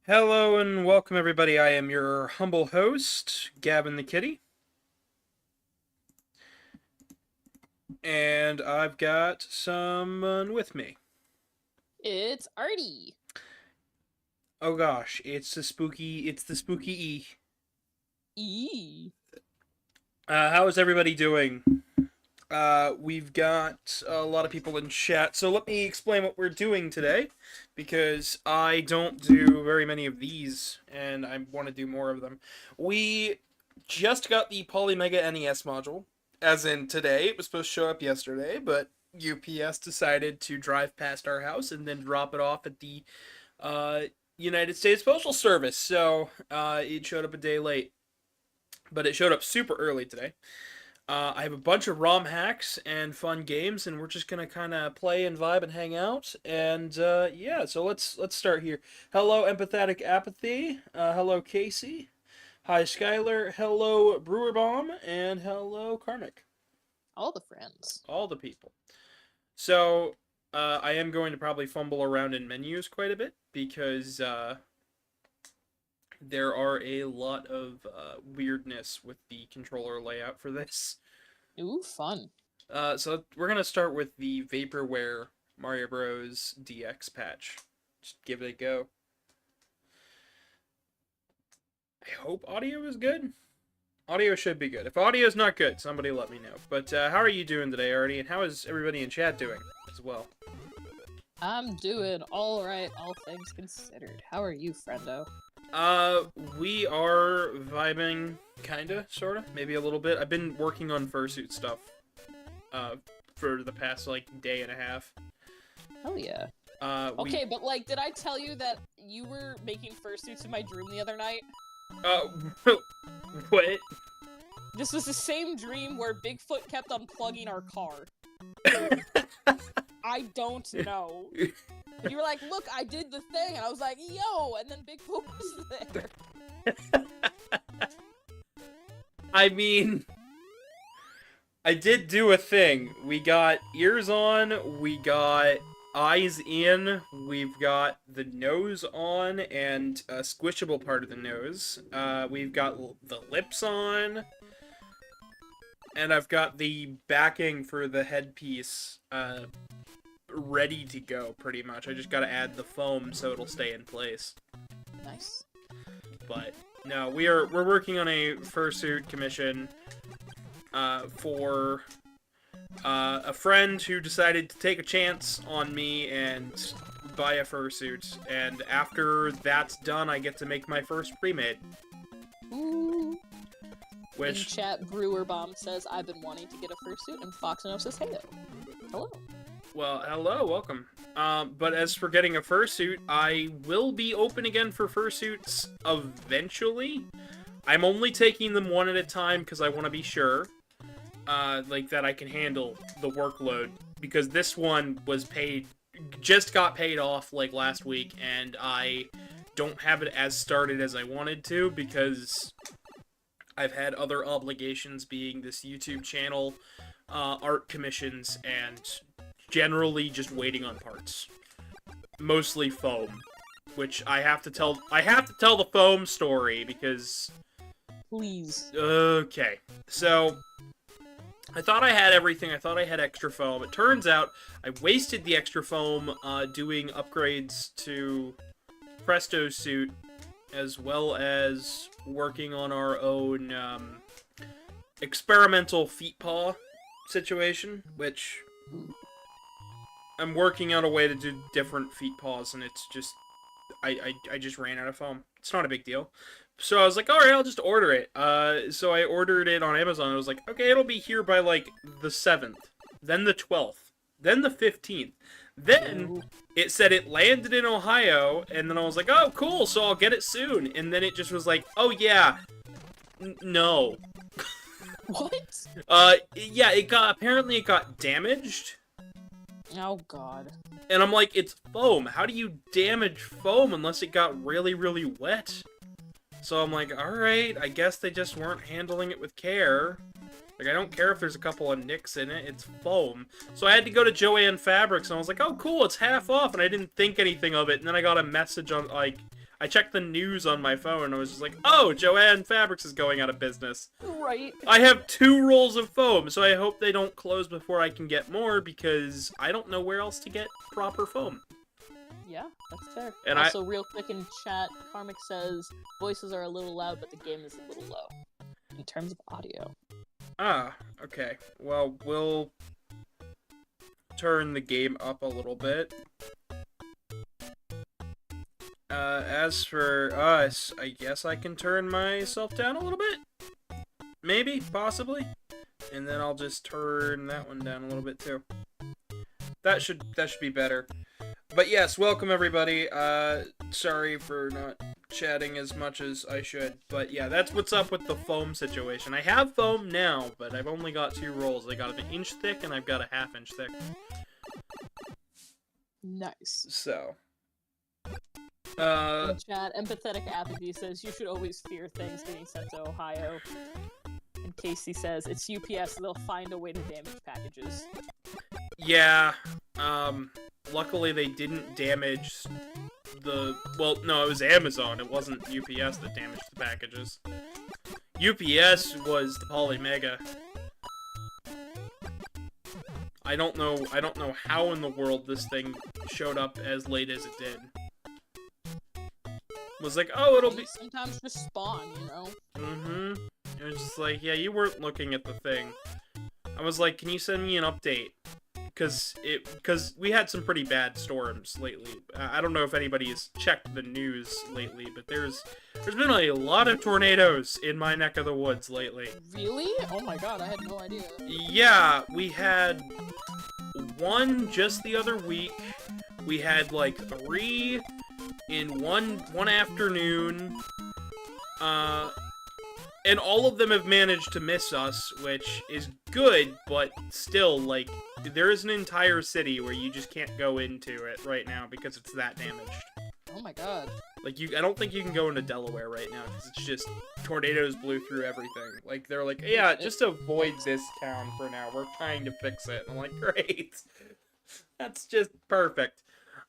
Hello and welcome everybody. I am your humble host, Gavin the Kitty. And I've got someone with me. It's Artie. Oh gosh, it's the spooky E. E. How is everybody doing? We've got a lot of people in chat, so let me explain what we're doing today, because I don't do very many of these, and I want to do more of them. We just got the Polymega NES module, as in today. It was supposed to show up yesterday, but UPS decided to drive past our house and then drop it off at the uh, United States Postal Service, so it showed up a day late. But it showed up super early today. I have a bunch of ROM hacks and fun games, and we're just gonna kind of play and vibe and hang out. And yeah, so let's start here. Hello, empathetic apathy. Hello, Casey. Hi, Skylar. Hello, Brewer Bomb, and hello, Karmic. All the friends. All the people. So I am going to probably fumble around in menus quite a bit because there are a lot of weirdness with the controller layout for this. Ooh, fun. So we're gonna start with the Vaporware Mario Bros. DX patch. Just give it a go. I hope audio is good. Audio should be good. If audio is not good, somebody let me know. But how are you doing today, Artie? And how is everybody in chat doing as well? I'm doing alright, all things considered. How are you, friendo? We are vibing, kinda, sorta, maybe a little bit. I've been working on Fursuit stuff, for the past, like, day and a half. Oh yeah. Okay, but like, did I tell you that you were making fursuits in my dream the other night? What? This was the same dream where Bigfoot kept unplugging our car. I don't know. And you were like, look, I did the thing, and I was like, yo, and then Bigfoot was there. I mean, I did do a thing. We got ears on, we got eyes in, we've got the nose on, and a squishable part of the nose. We've got the lips on, and I've got the backing for the headpiece, ready to go, pretty much. I just gotta add the foam so it'll stay in place. Nice. But no, we're working on a fursuit commission for a friend who decided to take a chance on me and buy a fursuit. And after that's done, I get to make my first pre-made. Ooh. Which... In chat, Brewer Bomb says, I've been wanting to get a fursuit, and Foxno says, hey, hello. Well, hello, welcome. But as for getting a fursuit, I will be open again for fursuits eventually. I'm only taking them one at a time because I want to be sure, like, that I can handle the workload. Because this one was just got paid off, like, last week, and I don't have it as started as I wanted to because I've had other obligations, being this YouTube channel, art commissions, and generally just waiting on parts. Mostly foam, which I have to tell the foam story because... Please. Okay, so I thought I had everything. I thought I had extra foam. It turns out I wasted the extra foam doing upgrades to Presto's suit, as well as working on our own experimental feet paw situation, which I'm working out a way to do different feet paws, and it's just I just ran out of foam. It's not a big deal. So I was like, alright, I'll just order it. So I ordered it on Amazon. I was like, okay, it'll be here by, like, the 7th. Then the 12th. Then the 15th. Then it said it landed in Ohio, and then I was like, oh, cool, so I'll get it soon. And then it just was like, oh, yeah. No. What? Yeah, apparently it got damaged. Oh, God. And I'm like, it's foam. How do you damage foam unless it got really, really wet? So I'm like, alright, I guess they just weren't handling it with care. Like, I don't care if there's a couple of nicks in it, it's foam. So I had to go to Joann Fabrics, and I was like, oh, cool, it's half off, and I didn't think anything of it. And then I got a message on, like, I checked the news on my phone and I was just like, oh, Joanne Fabrics is going out of business. Right. I have 2 rolls of foam, so I hope they don't close before I can get more, because I don't know where else to get proper foam. Yeah, that's fair. And also, real quick in chat, Karmic says voices are a little loud, but the game is a little low in terms of audio. Ah, okay. Well, we'll turn the game up a little bit. As for us, I guess I can turn myself down a little bit? Maybe, possibly. And then I'll just turn that one down a little bit too. That should be better. But yes, welcome everybody. Sorry for not chatting as much as I should. But yeah, that's what's up with the foam situation. I have foam now, but I've only got 2 rolls. I got an inch thick and I've got a ½ inch thick. Nice. So. In chat, Empathetic Apathy says you should always fear things getting sent to Ohio. And Casey says it's UPS, they'll find a way to damage packages. Yeah, luckily they didn't damage the... Well, no, it was Amazon. It wasn't UPS that damaged the packages. UPS was the Polymega. I don't know how in the world this thing showed up as late as it did. Was like, oh, it'll be... Sometimes just spawn, you know? Mm-hmm. It was just like, yeah, you weren't looking at the thing. I was like, can you send me an update? Because we had some pretty bad storms lately. I don't know if anybody has checked the news lately, but there's been a lot of tornadoes in my neck of the woods lately. Really? Oh my god, I had no idea. Yeah, we had one just the other week. We had like 3 in one afternoon. And all of them have managed to miss us, which is good, but still, like, there is an entire city where you just can't go into it right now because it's that damaged. Oh my god. Like, I don't think you can go into Delaware right now because it's just tornadoes blew through everything. Like, they're like, yeah, just avoid this town for now. We're trying to fix it. I'm like, great. That's just perfect.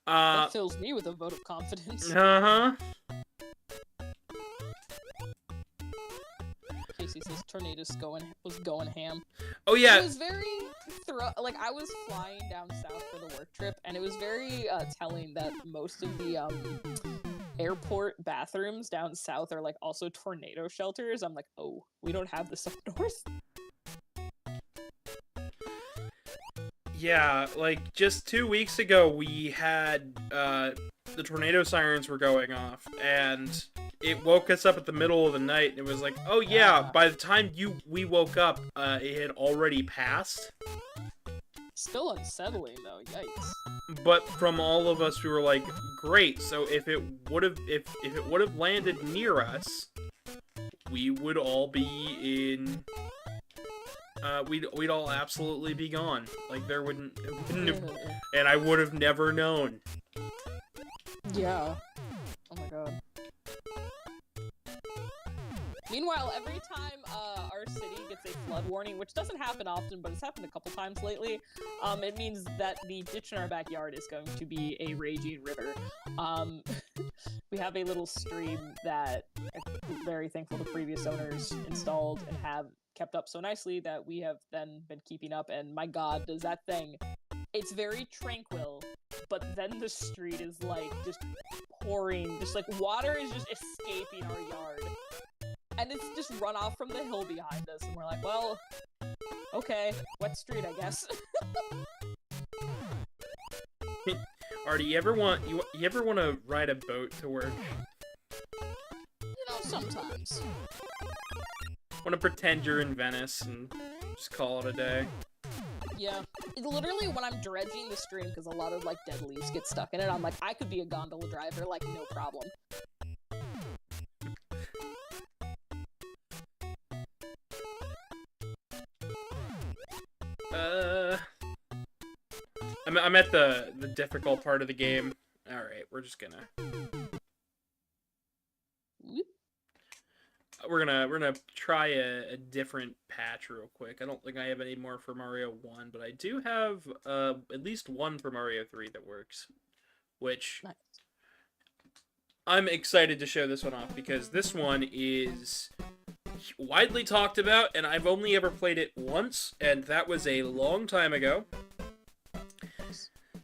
That fills me with a vote of confidence. Uh-huh. Casey says tornadoes was going ham. Oh yeah. It was very like I was flying down south for the work trip, and it was very telling that most of the airport bathrooms down south are like also tornado shelters. I'm like, oh, we don't have this up north. Yeah, like just 2 weeks ago we had the tornado sirens were going off, and it woke us up at the middle of the night, and it was like, oh yeah, by the time we woke up, it had already passed. Still unsettling though, yikes. But from all of us, we were like, great, so if it would have landed near us, we would all be in we'd all absolutely be gone. Like there wouldn't have, and I would have never known. Yeah. Oh my god. Meanwhile, every time our city gets a flood warning, which doesn't happen often, but it's happened a couple times lately, it means that the ditch in our backyard is going to be a raging river. We have a little stream that I'm very thankful the previous owners installed and have kept up so nicely that we have then been keeping up, and my god, does that thing... It's very tranquil, but then the street is like just pouring, just like water is just escaping our yard. And it's just run off from the hill behind us, and we're like, well, okay, wet street, I guess. Artie, you ever want to ride a boat to work? You know, sometimes. Want to pretend you're in Venice and just call it a day? Yeah. Literally, when I'm dredging the stream, because a lot of, like, dead leaves get stuck in it, I'm like, I could be a gondola driver, like, no problem. I'm at the difficult part of the game. Alright, we're just gonna... We're gonna try a different patch real quick. I don't think I have any more for Mario 1, but I do have at least one for Mario 3 that works. Which... Nice. I'm excited to show this one off because this one is widely talked about, and I've only ever played it once, and that was a long time ago.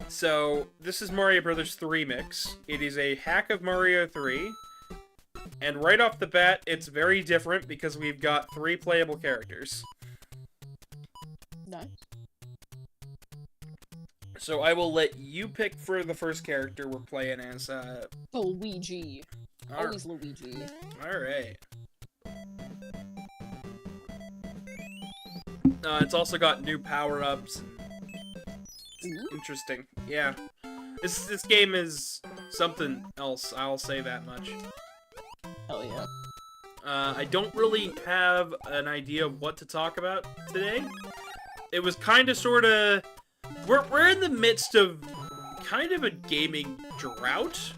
So, this is Mario Bros. 3 Mix. It is a hack of Mario 3, and right off the bat, it's very different because we've got 3 playable characters. Nice. So I will let you pick for the first character we're playing as, Luigi. Always Luigi. Alright. It's also got new power-ups. Interesting. Yeah. This game is something else, I'll say that much. Hell yeah. I don't really have an idea of what to talk about today. It was kinda sorta... We're in the midst of kind of a gaming drought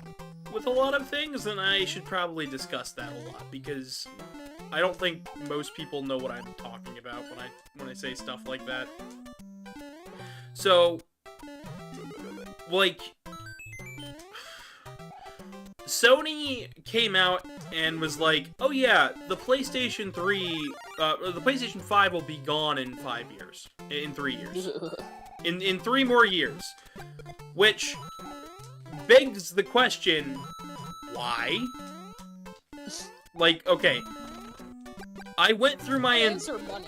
with a lot of things, and I should probably discuss that a lot, because I don't think most people know what I'm talking about when I say stuff like that. So, like, Sony came out and was like, oh yeah, the PlayStation 3, the PlayStation 5 will be gone in 5 years. In 3 years. In 3 more years. Which begs the question, why? Like, okay. I went through my... Answer money.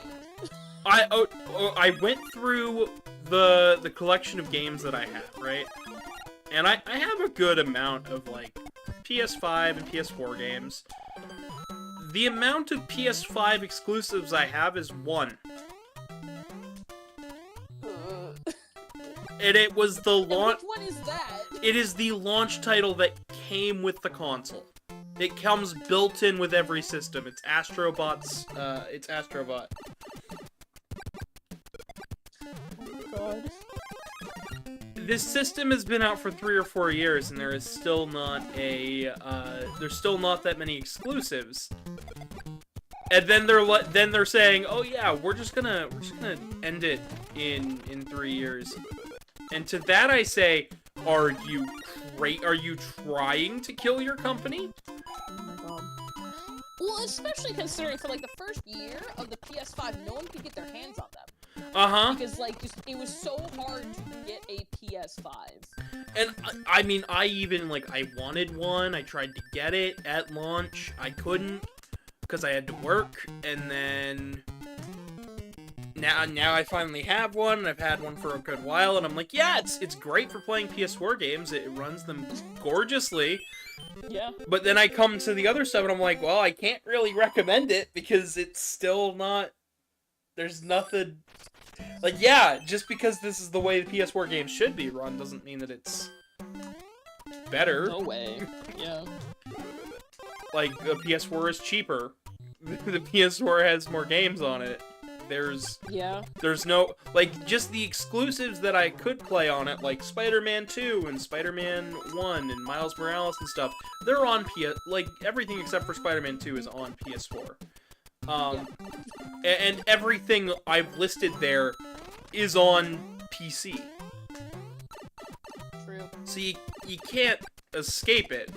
I went through the collection of games that I have, right? And I have a good amount of, like, PS5 and PS4 games. The amount of PS5 exclusives I have is 1. And it was the launch... Which one is that? It is the launch title that came with the console. It comes built in with every system. It's Astrobot's, it's Astrobot. Oh god. This system has been out for 3 or 4 years, and there is still not a, there's still not that many exclusives. And then they're saying, oh yeah, we're just gonna end it in 3 years. And to that I say, are you trying to kill your company? Oh my god. Well, especially considering for like the first year of the PS5, no one could get their hands on them. Uh-huh. Because like it was so hard to get a PS5. And I mean, I even like I wanted one. I tried to get it at launch. I couldn't because I had to work, and then now I finally have one, and I've had one for a good while, and I'm like, yeah, it's great for playing PS4 games. It runs them gorgeously. Yeah. But then I come to the other stuff, and I'm like, well, I can't really recommend it because it's still not... There's nothing... Like, yeah, just because this is the way the PS4 games should be run doesn't mean that it's better. No way. Yeah. Like, the PS4 is cheaper. The PS4 has more games on it. There's no, like, just the exclusives that I could play on it, like Spider-Man 2 and Spider-Man 1 and Miles Morales and stuff, they're on like, everything except for Spider-Man 2 is on PS4. And everything I've listed there is on PC. True. So you can't escape it.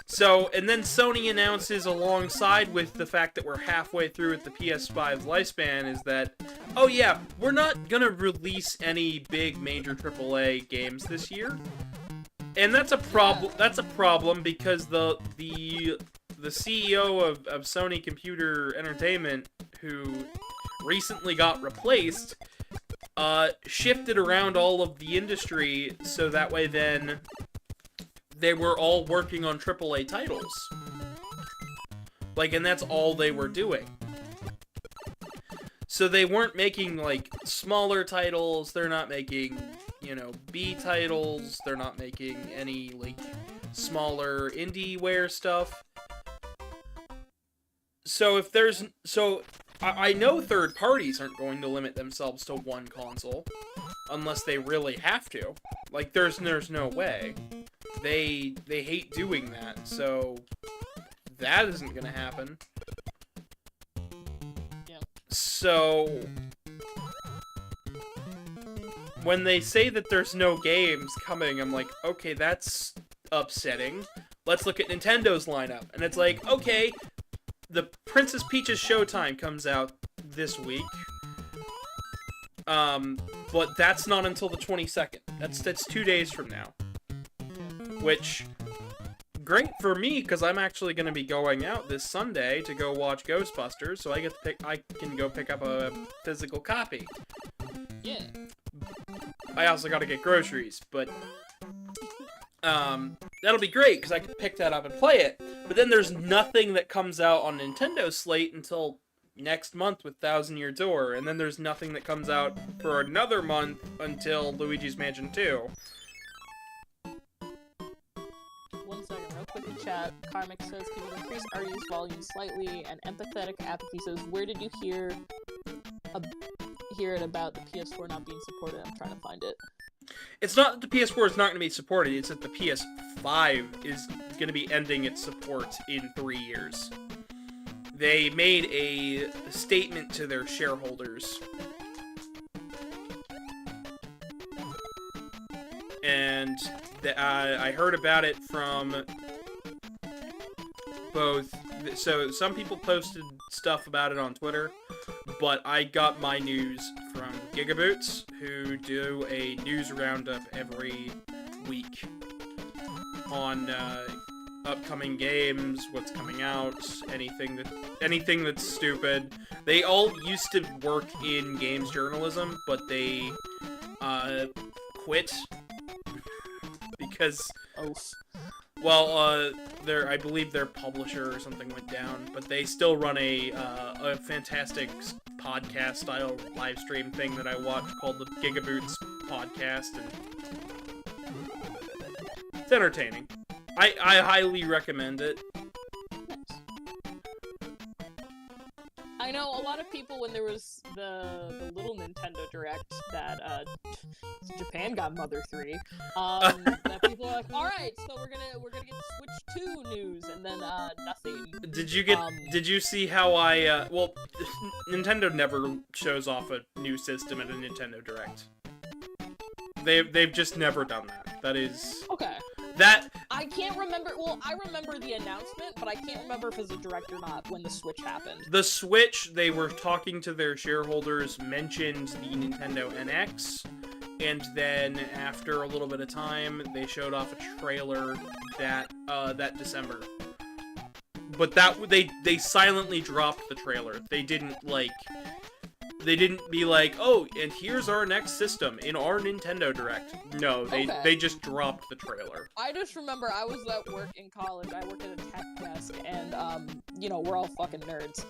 So, and then Sony announces alongside with the fact that we're halfway through with the PS5's lifespan is that, oh yeah, we're not gonna release any big major AAA games this year. And that's a problem. That's a problem because the CEO of Sony Computer Entertainment, who recently got replaced, shifted around all of the industry so that way then they were all working on AAA titles. Like, and that's all they were doing. So they weren't making, like, smaller titles, they're not making, you know, B titles, they're not making any, like, smaller indie-ware stuff. So if there's... So, I know third parties aren't going to limit themselves to one console, unless they really have to. Like, there's no way. They hate doing that, so that isn't gonna happen. Yeah. So when they say that there's no games coming, I'm like, okay, that's upsetting. let's look at Nintendo's lineup. And it's like, okay, the Princess Peach's Showtime comes out this week. But that's not until the 22nd. That's 2 days from now. Which, great for me, because I'm actually going to be going out this Sunday to go watch Ghostbusters, so I can go pick up a physical copy. Yeah. I also got to get groceries, but that'll be great because I can pick that up and play it. But then there's nothing that comes out on Nintendo's slate until next month with Thousand Year Door, and then there's nothing that comes out for another month until Luigi's Mansion 2. 1 second, real quick in chat. Karmic says, can you increase Artie's volume slightly? And Empathetic Apathy says, where did you hear it about the PS4 not being supported? I'm trying to find it. It's not that the PS4 is not going to be supported, it's that the PS5 is going to be ending its support in 3 years. They made a statement to their shareholders. And I heard about it from both... So, some people posted stuff about it on Twitter, but I got my news from Gigaboots, who do a news roundup every week on upcoming games, what's coming out, anything that's stupid. They all used to work in games journalism, but they quit because I believe their publisher or something went down, but they still run a fantastic podcast style live stream thing that I watch called the Gigaboots podcast, and it's entertaining. I highly recommend it. I know a lot of people, when there was the little Nintendo Direct that Japan got Mother 3, that people are like, all right, so we're gonna get Switch 2 news, and then nothing. Did you see how well, Nintendo never shows off a new system at a Nintendo Direct. They've just never done that. That is okay. That I can't remember. Well, I remember the announcement, but I can't remember if it was a direct or not when the Switch happened. The Switch, they were talking to their shareholders, mentioned the Nintendo NX, and then after a little bit of time, they showed off a trailer that December. But they silently dropped the trailer. They didn't be like, oh, and here's our next system in our Nintendo Direct. No, they just dropped the trailer. I just remember I was at work in college. I worked at a tech desk, and, we're all fucking nerds.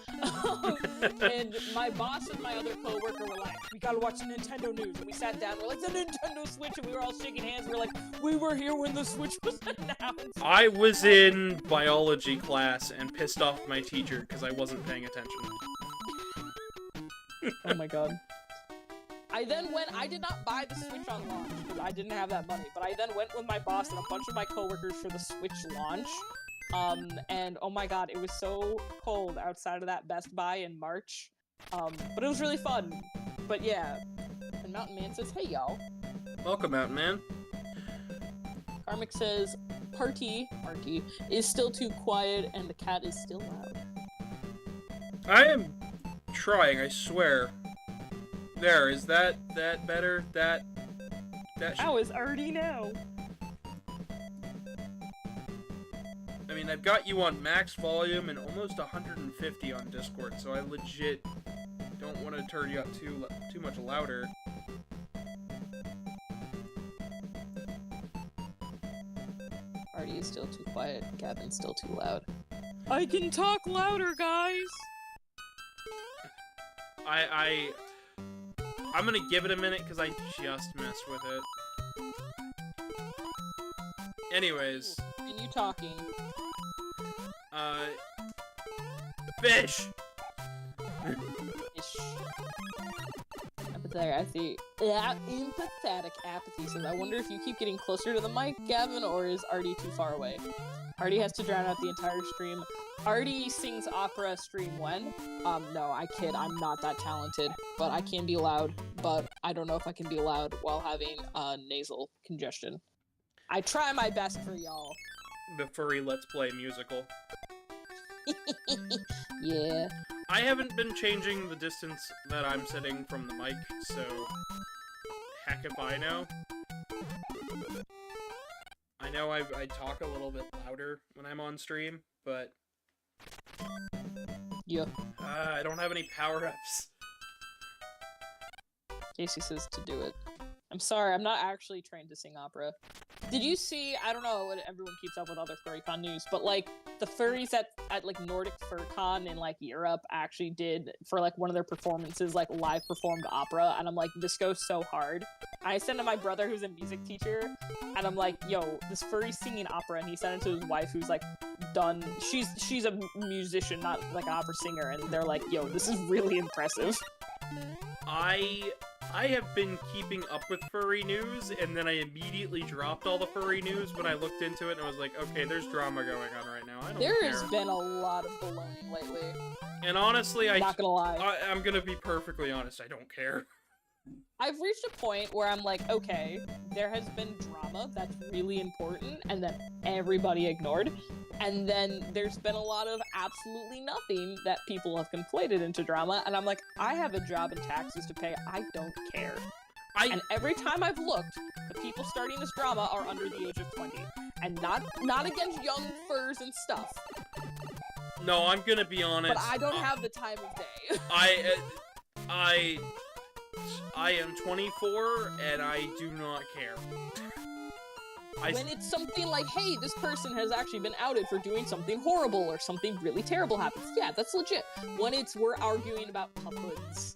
And my boss and my other coworker were like, we gotta watch the Nintendo news. And we sat down, we're like, the Nintendo Switch, and we were all shaking hands. We were like, we were here when the Switch was announced. I was in biology class and pissed off my teacher because I wasn't paying attention. Oh my god. I did not buy the Switch on launch, because I didn't have that money, but I then went with my boss and a bunch of my coworkers for the Switch launch, and oh my god, it was so cold outside of that Best Buy in March, but it was really fun. But yeah, and Mountain Man says, hey y'all. Welcome, Mountain Man. Karmic says, Party is still too quiet and the cat is still loud. I am trying, I swear. There, is that better? That How is Artie now? I mean, I've got you on max volume and almost 150 on Discord, so I legit don't want to turn you up too much louder. Artie is still too quiet, Gavin's still too loud. I can talk louder, guys! I'm gonna give it a minute because I just messed with it. Anyways. Continue talking. Fish! Fish. Empathetic apathy says, I wonder if you keep getting closer to the mic, Gavin, or is Artie too far away? Artie has to drown out the entire stream. Artie sings opera stream when? No, I kid, I'm not that talented, but I can be loud, but I don't know if I can be loud while having nasal congestion. I try my best for y'all. the Furry Let's Play musical. Yeah. I haven't been changing the distance that I'm sitting from the mic, so heck if I know. I know I talk a little bit louder when I'm on stream, but Yeah. I don't have any power-ups. Casey says to do it. I'm sorry, I'm not actually trained to sing opera. Did you see, I don't know what everyone keeps up with other FurryCon news, but like the furries at like Nordic FurCon in like Europe actually did for like one of their performances like live performed opera, and I'm like, this goes so hard. I sent it to my brother who's a music teacher, and I'm like, yo, this furry's singing opera, and he sent it to his wife who's like done, she's a musician, not like an opera singer, and they're like, yo, this is really impressive. I have been keeping up with furry news, and then I immediately dropped all the furry news when I looked into it, and I was like, okay, there's drama going on right now. I don't care. There has been a lot of baloney lately. And honestly, Not gonna lie. I'm gonna be perfectly honest, I don't care. I've reached a point where I'm like, okay, there has been drama that's really important, and that everybody ignored. And then there's been a lot of absolutely nothing that people have conflated into drama, and I'm like, I have a job and taxes to pay, I don't care. And every time I've looked, the people starting this drama are under the age of 20. And not against young furs and stuff. No, I'm gonna be honest. But I don't have the time of day. I am 24, and I do not care. When it's something like, hey, this person has actually been outed for doing something horrible or something really terrible happens, yeah, that's legit. When we're arguing about puphods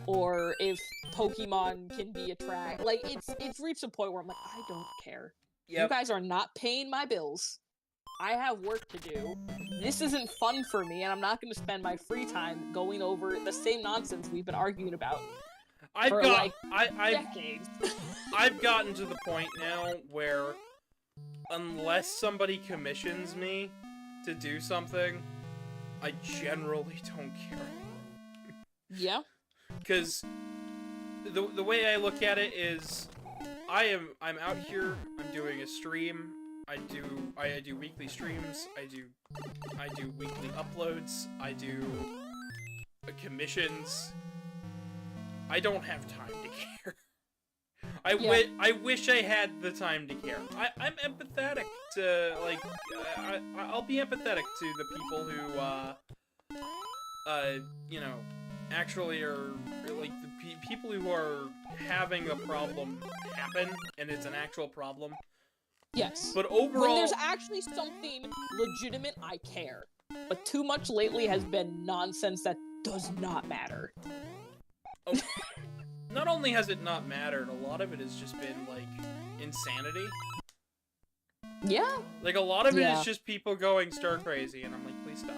or if Pokemon can be attracted, like it's reached a point where I'm like, I don't care. Yep. You guys are not paying my bills. I have work to do. This isn't fun for me, and I'm not going to spend my free time going over the same nonsense we've been arguing about. Decades. I've gotten to the point now where unless somebody commissions me to do something, I generally don't care. Yeah. Because the way I look at it is I'm out here, I'm doing a stream, I do weekly streams, I do weekly uploads, I do commissions. I don't have time to care. I wish I had the time to care. I'm empathetic to, like, I'll be empathetic to the people who, you know, actually are, like, the people who are having a problem happen, and it's an actual problem. Yes. But overall... When there's actually something legitimate, I care. But too much lately has been nonsense that does not matter. Oh, not only has it not mattered, a lot of it has just been, like, insanity. Yeah. Like, a lot of it is just people going stir crazy, and I'm like, please stop.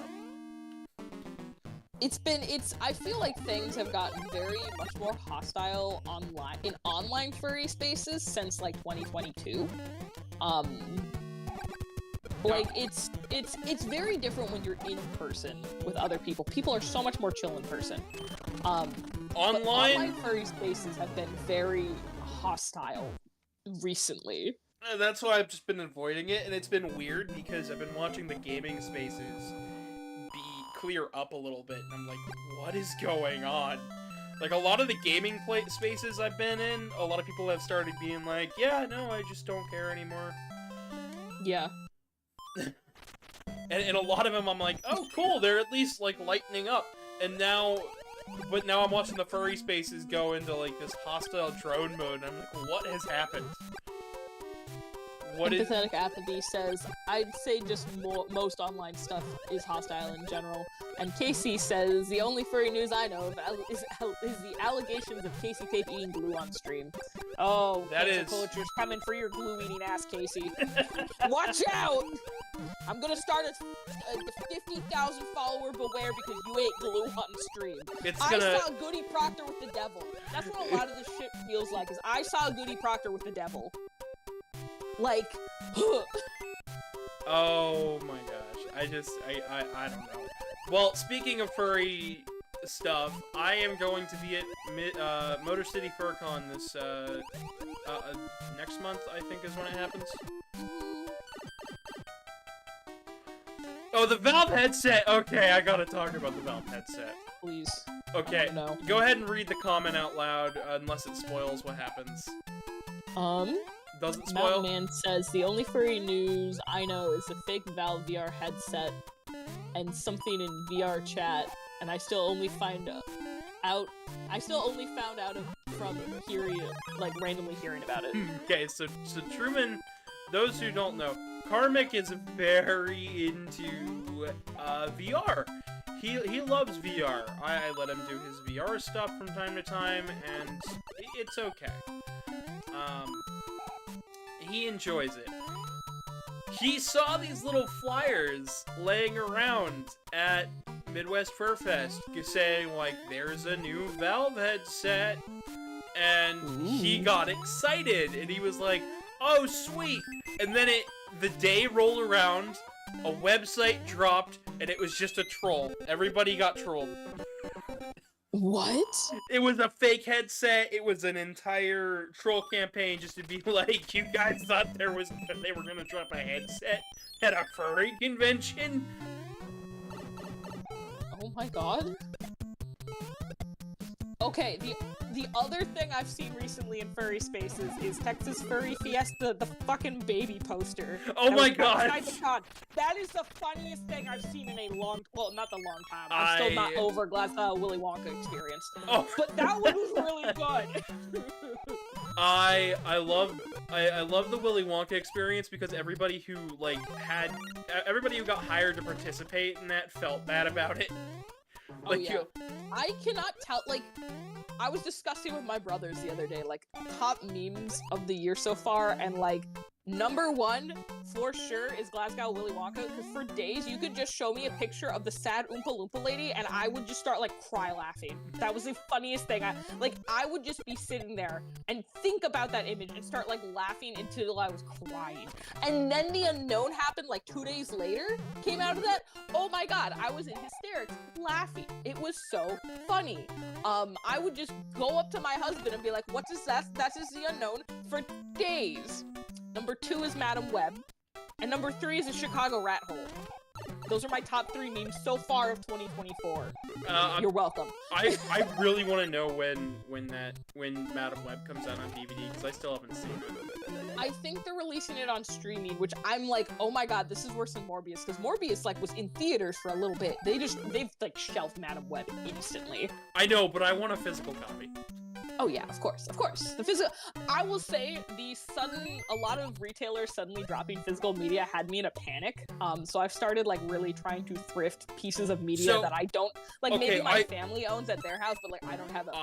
I feel like things have gotten very much more hostile in online furry spaces since, like, 2022. Like, it's very different when you're in person with other people. People are so much more chill in person. Online furry spaces have been very hostile recently. That's why I've just been avoiding it, and it's been weird because I've been watching the gaming spaces clear up a little bit, and I'm like, what is going on? Like, a lot of the gaming spaces I've been in, a lot of people have started being like, yeah, no, I just don't care anymore. Yeah. and a lot of them I'm like, oh, cool, they're at least, like, lightening up. And now I'm watching the furry spaces go into, like, this hostile drone mode, and I'm like, what has happened? Empathetic apathy says, I'd say just most online stuff is hostile in general. And Casey says, the only furry news I know of is the allegations of Casey Pape eating glue on stream. Oh, that is culture's coming for your glue-eating ass, Casey. Watch out! I'm gonna start a 50,000 follower beware because you ate glue on stream. I saw Goody Proctor with the devil. That's what a lot of this shit feels like, is I saw Goody Proctor with the devil. Like, oh my gosh, I don't know. Well, speaking of furry stuff, I am going to be at Motor City FurCon this, next month, I think is when it happens. Oh, the Valve headset! Okay, I gotta talk about the Valve headset. Please. Okay, No. go ahead and read the comment out loud, unless it spoils what happens. Doesn't spoil? Mountain Man says, the only furry news I know is the fake Valve VR headset and something in VR chat, and I still only found out from hearing, like, randomly hearing about it. Okay, so Truman, those who don't know, Karmic is very into VR. He loves VR. I let him do his VR stuff from time to time, and it's okay. He enjoys it. He saw these little flyers laying around at Midwest Fur Fest saying, like, there's a new Valve headset, and he got excited, and he was like, oh, sweet! And then the day rolled around, a website dropped, and it was just a troll. Everybody got trolled. What? It was a fake headset. It was an entire troll campaign just to be like, you guys thought they were gonna drop a headset at a furry convention? Oh my god. Okay, the other thing I've seen recently in furry spaces is Texas Furry Fiesta, the fucking baby poster. Oh my god! That is the funniest thing I've seen in a well, not the long time. I'm still not over Willy Wonka experience. Oh. But that one was really good. I love the Willy Wonka experience because everybody who got hired to participate in that felt bad about it. Like, oh yeah. I cannot tell, like, I was discussing with my brothers the other day, like, top memes of the year so far, and, like, number one, for sure, is Glasgow Willy Wonka, because for days, you could just show me a picture of the sad Oompa Loompa lady, and I would just start, like, cry laughing. That was the funniest thing. I would just be sitting there and think about that image and start, like, laughing until I was crying. And then the unknown happened, like, 2 days later, came out of that. Oh my god, I was in hysterics, laughing. It was so funny. I would just go up to my husband and be like, what is that? That is the unknown, for days. Number 2 is Madam Web. And number 3 is a Chicago rat hole. Those are my top 3 memes so far of 2024. You're welcome. I really want to know when Madam Web comes out on DVD, because I still haven't seen it. I think they're releasing it on streaming, which I'm like, oh my god, this is worse than Morbius, because Morbius, like, was in theaters for a little bit. They've, like, shelved Madam Web instantly. I know, but I want a physical copy. Oh yeah, of course. The physical. I will say a lot of retailers suddenly dropping physical media had me in a panic. So I've started, like, really trying to thrift pieces of media that I don't like. Okay, maybe my family owns at their house, but, like, I don't have it.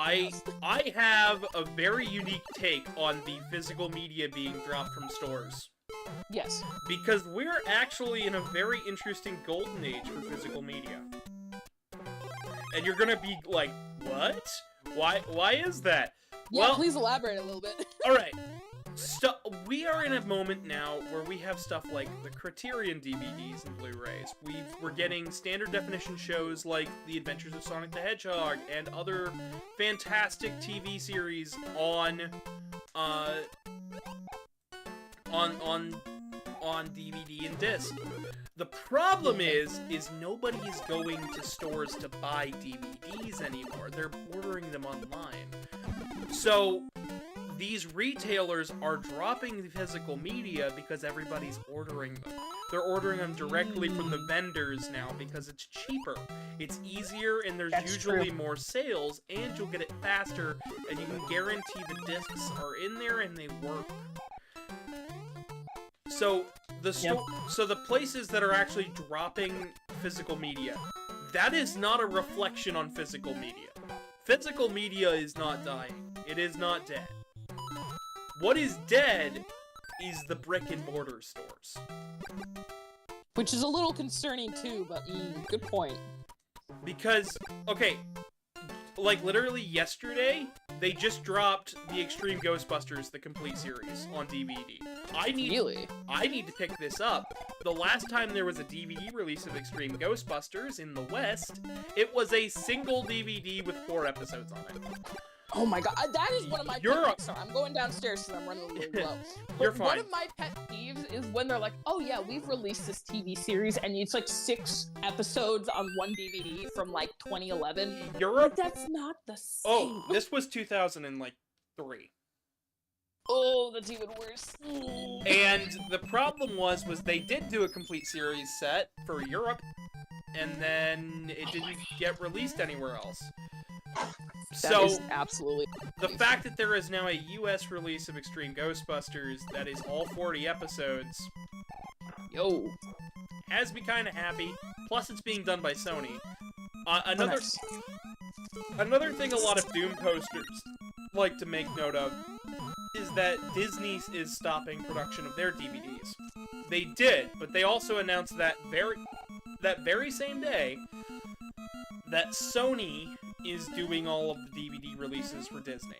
I have a very unique take on the physical media being dropped from stores. Yes. Because we're actually in a very interesting golden age for physical media. And you're gonna be like, what? Why is that? Yeah, well, please elaborate a little bit. Alright. We are in a moment now where we have stuff like the Criterion DVDs and Blu-rays. We're getting standard definition shows like The Adventures of Sonic the Hedgehog and other fantastic TV series on DVD and disc. The problem is nobody is going to stores to buy DVDs anymore. They're ordering them online. So these retailers are dropping the physical media because everybody's ordering them. They're ordering them directly from the vendors now because it's cheaper. It's easier, and there's usually more sales, and you'll get it faster, and you can guarantee the discs are in there and they work. So the places that are actually dropping physical media, that is not a reflection on physical media. Physical media is not dying. It is not dead. What is dead is the brick and mortar stores. Which is a little concerning too, but good point. Because, okay, like literally yesterday, they just dropped the Extreme Ghostbusters, the complete series, on DVD. I need to pick this up. The last time there was a DVD release of Extreme Ghostbusters in the West, it was a single DVD with 4 episodes on it. Oh my god, that is one of my You're pet peeves. Sorry, I'm going downstairs because I'm running a little low. You're But fine. one of my pet peeves is when they're like, "Oh yeah, we've released this TV series, and it's like 6 episodes on one DVD from like 2011." Europe. But that's not the same. Oh, this was 2003. Oh, that's even worse. And the problem was they did do a complete series set for Europe, and then it didn't get released anywhere else. That is absolutely the fact that there is now a US release of Extreme Ghostbusters that is all 40 episodes has me kind of happy. Plus, it's being done by Sony. Another thing a lot of Doom posters like to make note of is that Disney is stopping production of their DVDs. They did, but they also announced that very same day that Sony is doing all of the DVD releases for Disney.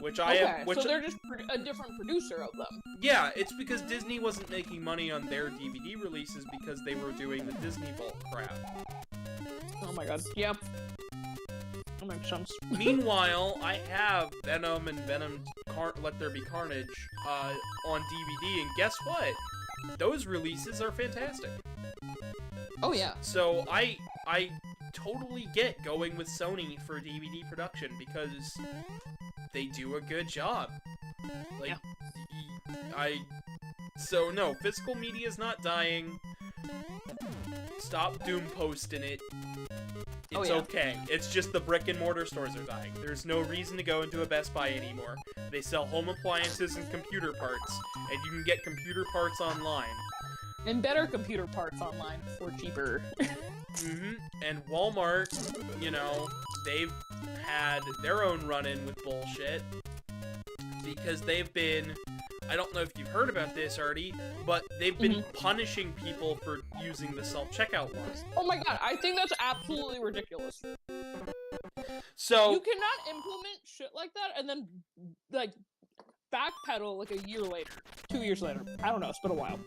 So they're just a different producer of them. Yeah, it's because Disney wasn't making money on their DVD releases because they were doing the Disney Vault crap. Oh my god, yep. That makes sense. Meanwhile, I have Venom and Venom Let There Be Carnage on DVD, and guess what? Those releases are fantastic. Oh yeah. So I totally get going with Sony for DVD production because they do a good job. Like, so no, physical media is not dying. Stop Doom posting it. It's okay. It's just the brick and mortar stores are dying. There's no reason to go into a Best Buy anymore. They sell home appliances and computer parts, and you can get computer parts online. And better computer parts online for cheaper. And Walmart, they've had their own run-in with bullshit because they've been, I don't know if you've heard about this already, but they've been punishing people for using the self-checkout laws. Oh my god, I think that's absolutely ridiculous. So you cannot implement shit like that and then like backpedal like a year later, 2 years later. I don't know, it's been a while.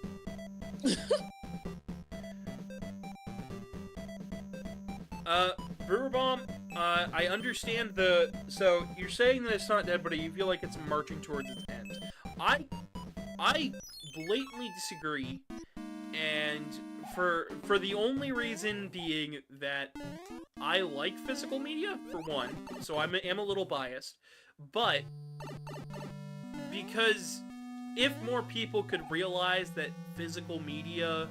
Brewer Bomb, I understand so you're saying that it's not dead, but you feel like it's marching towards its end. I blatantly disagree, and for the only reason being that I like physical media, for one, so I am a little biased, but because if more people could realize that physical media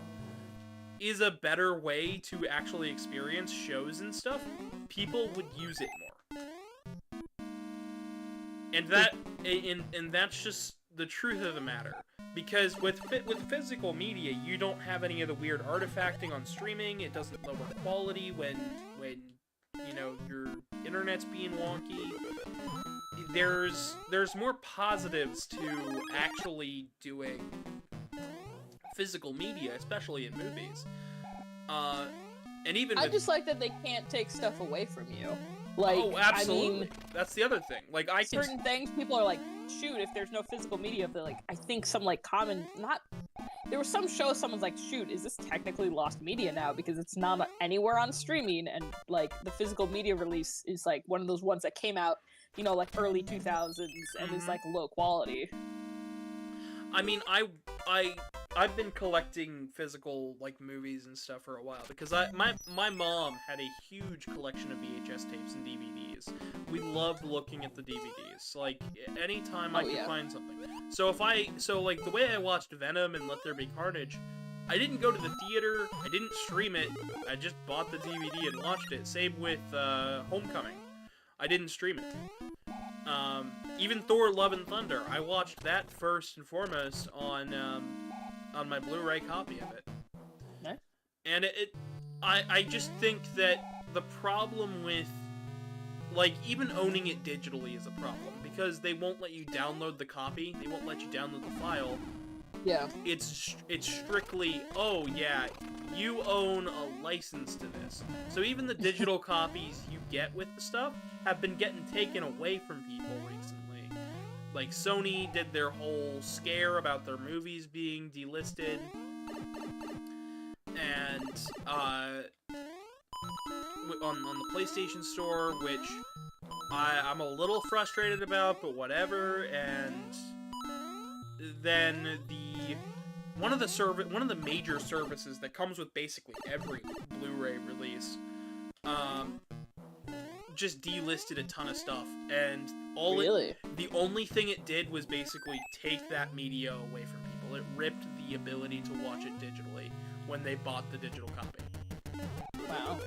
is a better way to actually experience shows and stuff, people would use it more. And that's just the truth of the matter. Because with physical media, you don't have any of the weird artifacting on streaming. It doesn't lower quality when your internet's being wonky. There's more positives to actually doing physical media, especially in movies. And even I just like that they can't take stuff away from you. Like, oh, absolutely. I mean, that's the other thing. Like, certain things, people are like, shoot, if there's no physical media, they're like, I think some like common, there was some show someone's like, shoot, is this technically lost media now because it's not anywhere on streaming, and like the physical media release is like one of those ones that came out, like early 2000s and is like low quality. I mean, I've been collecting physical like movies and stuff for a while because my mom had a huge collection of VHS tapes and DVDs. We loved looking at the DVDs. Like anytime I could find something. So like the way I watched Venom and Let There Be Carnage, I didn't go to the theater. I didn't stream it. I just bought the DVD and watched it. Same with Homecoming. I didn't stream it. Even Thor: Love and Thunder, I watched that first and foremost on my Blu-ray copy of it. Nice. And I just think that the problem with, like, even owning it digitally is a problem, because they won't let you download the copy, they won't let you download the file. Yeah. It's strictly, oh yeah, you own a license to this. So even the digital copies you get with the stuff have been getting taken away from people recently. Like, Sony did their whole scare about their movies being delisted. And, on the PlayStation Store, which I'm a little frustrated about, but whatever. And then one of the major services that comes with basically every Blu-ray release, just delisted a ton of stuff, and the only thing it did was basically take that media away from people. It ripped the ability to watch it digitally when they bought the digital copy. Wow.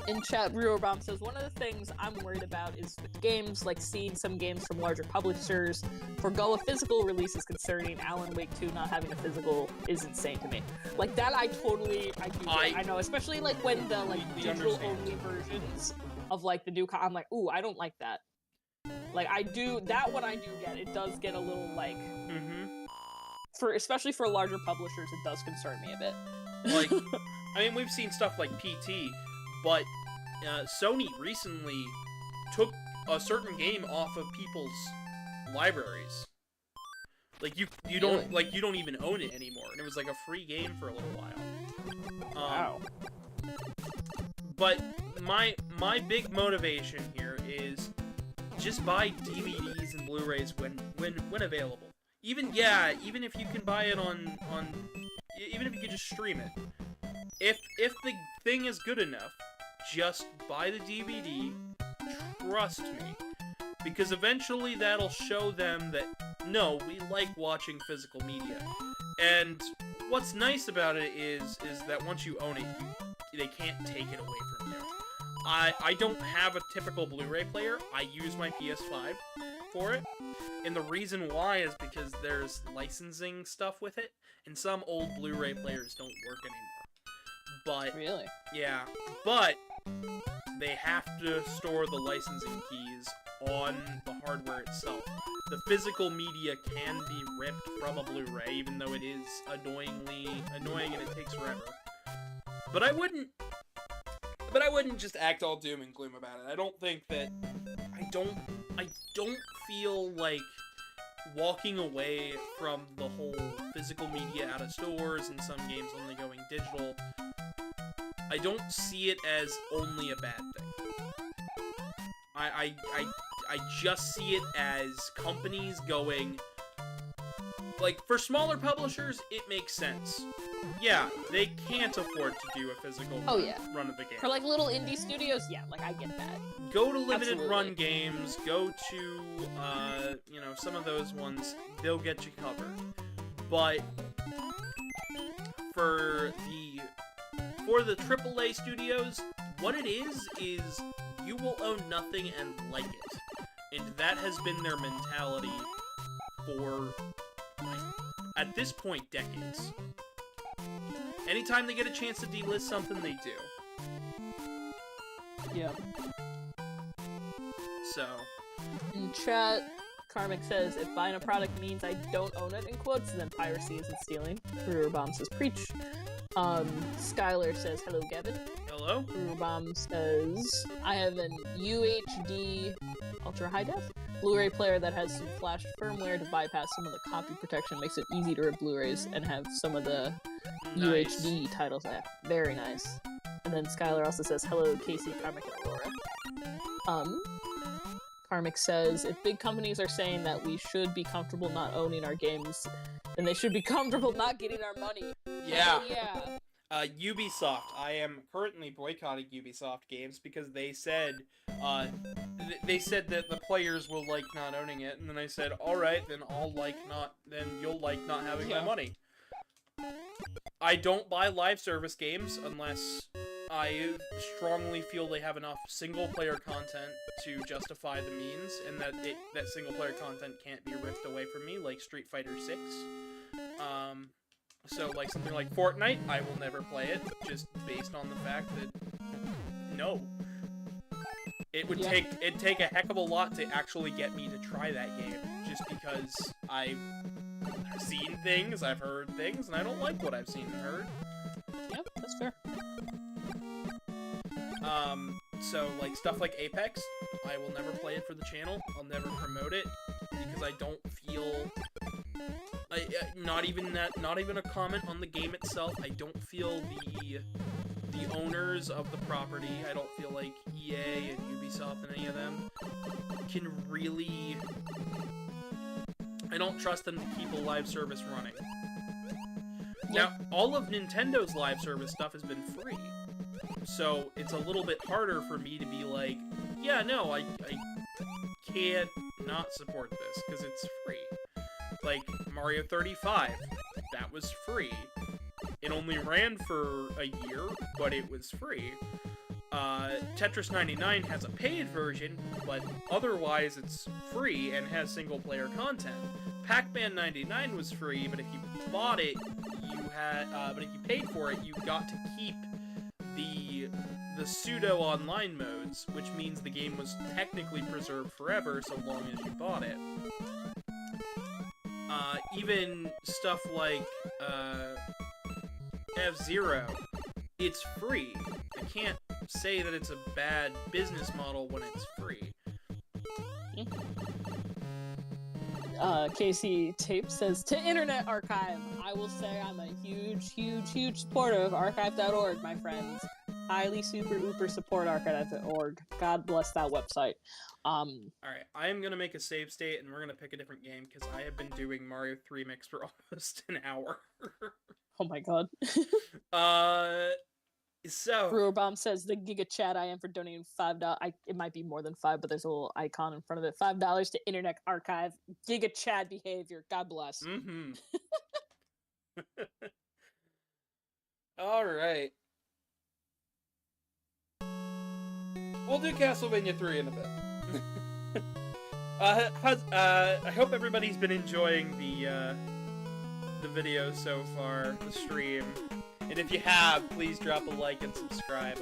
In chat, Brewer Bomb says, one of the things I'm worried about is with games, like seeing some games from larger publishers forgo a physical release is concerning. Alan Wake 2 not having a physical is insane to me. Like, that I know, especially, like, when the, like, digital-only versions of, like, the new I'm like, ooh, I don't like that. Like, that one I do get. It does get a little, like, especially for larger publishers, it does concern me a bit. Like, I mean, we've seen stuff like PT, but Sony recently took a certain game off of people's libraries. Like, you don't even own it anymore, and it was like a free game for a little while. Wow. But my big motivation here is just buy DVDs and Blu-rays when available. Even if you can buy it on even if you could just stream it. If the thing is good enough, just buy the DVD, trust me. Because eventually that'll show them that, no, we like watching physical media. And what's nice about it is that once you own it, they can't take it away from you. I don't have a typical Blu-ray player. I use my PS5 for it. And the reason why is because there's licensing stuff with it, and some old Blu-ray players don't work anymore. But really? Yeah, but they have to store the licensing keys on the hardware itself. The physical media can be ripped from a Blu-ray, even though it is annoying and it takes forever. But I wouldn't just act all doom and gloom about it. I don't think that I don't feel like walking away from the whole physical media out of stores and some games only going digital. I don't see it as only a bad thing. I just see it as companies going, like, for smaller publishers, it makes sense. Yeah, they can't afford to do a physical run of the game. For, like, little indie studios, yeah, like, I get that. Go to limited run games, go to, some of those ones, they'll get you covered. But for the AAA studios, what it is you will own nothing and like it. And that has been their mentality for, at this point, decades. Anytime they get a chance to delist something, they do. Yeah. So. In chat, Karmic says, if buying a product means I don't own it, in quotes, then piracy isn't stealing. Brewer Bomb says, preach. Skylar says, hello, Gavin. Hello. Brewer Bomb says, I have an UHD Ultra High Def Blu-ray player that has some flash firmware to bypass some of the copy protection, makes it easy to rip Blu-rays and have some of the UHD titles there. Very nice. And then Skylar also says, hello, Casey, Karmic, and Aurora. Karmic says, if big companies are saying that we should be comfortable not owning our games, then they should be comfortable not getting our money. Yeah. Yeah. Ubisoft. I am currently boycotting Ubisoft games because they said that the players will like not owning it, and then I said, all right, then you'll like not having my money. I don't buy live service games unless I strongly feel they have enough single-player content to justify the means, and that single-player content can't be ripped away from me, like Street Fighter 6. So, like, something like Fortnite, I will never play it, just based on the fact that, no. It'd take a heck of a lot to actually get me to try that game, just because I've seen things, I've heard things, and I don't like what I've seen and heard. Yep, that's fair. So, like, stuff like Apex, I will never play it for the channel, I'll never promote it, because I don't feel... not even a comment on the game itself. I don't feel the owners of the property. I don't feel like EA and Ubisoft and any of them can really... I don't trust them to keep a live service running. Now, all of Nintendo's live service stuff has been free. So, it's a little bit harder for me to be like, yeah, no, I can't not support this, because it's free. Like, Mario 35, that was free. It only ran for a year, but it was free. Tetris 99 has a paid version, but otherwise it's free and has single-player content. Pac-Man 99 was free, but if you bought it, you had, but if you paid for it, you got to keep the pseudo-online modes, which means the game was technically preserved forever so long as you bought it. Even stuff like, F-Zero, it's free. I can't say that it's a bad business model when it's free. Casey Tape says, to Internet Archive, I will say I'm a huge supporter of archive.org, my friends. Highly super ooper support archive.org. God bless that website. Alright, I am gonna make a save state and we're gonna pick a different game because I have been doing Mario 3 Mix for almost an hour. Oh my god. So Brewerbomb says the Giga Chat I am for donating $5. It might be more than $5, but there's a little icon in front of it. $5 to Internet Archive. Giga Chat behavior. God bless. Mm-hmm. Alright. We'll do Castlevania 3 in a bit. I hope everybody's been enjoying the video so far, the stream. And if you have, please drop a like and subscribe.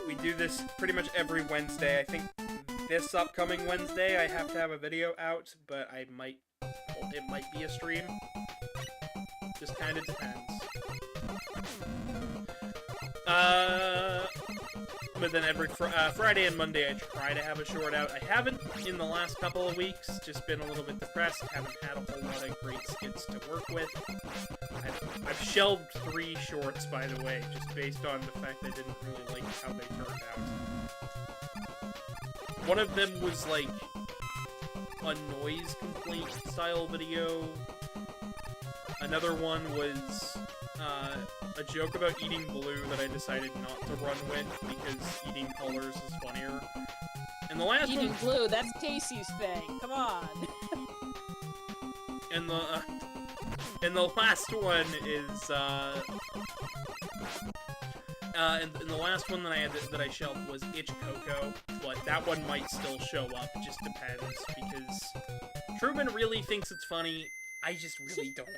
We do this pretty much every Wednesday. I think this upcoming Wednesday I have to have a video out, but it might be a stream. Just kind of depends. But then every Friday and Monday I try to have a short out. I haven't in the last couple of weeks, just been a little bit depressed, haven't had a whole lot of great skits to work with. I've shelved 3 shorts, by the way, just based on the fact I didn't really like how they turned out. One of them was like a noise complaint style video. Another one was a joke about eating blue that I decided not to run with because eating colors is funnier. And the last eating blue, that's Casey's thing. Come on. And the last one is and the last one that I shelved was Itch Coco, but that one might still show up. It just depends because Truman really thinks it's funny. I just really don't.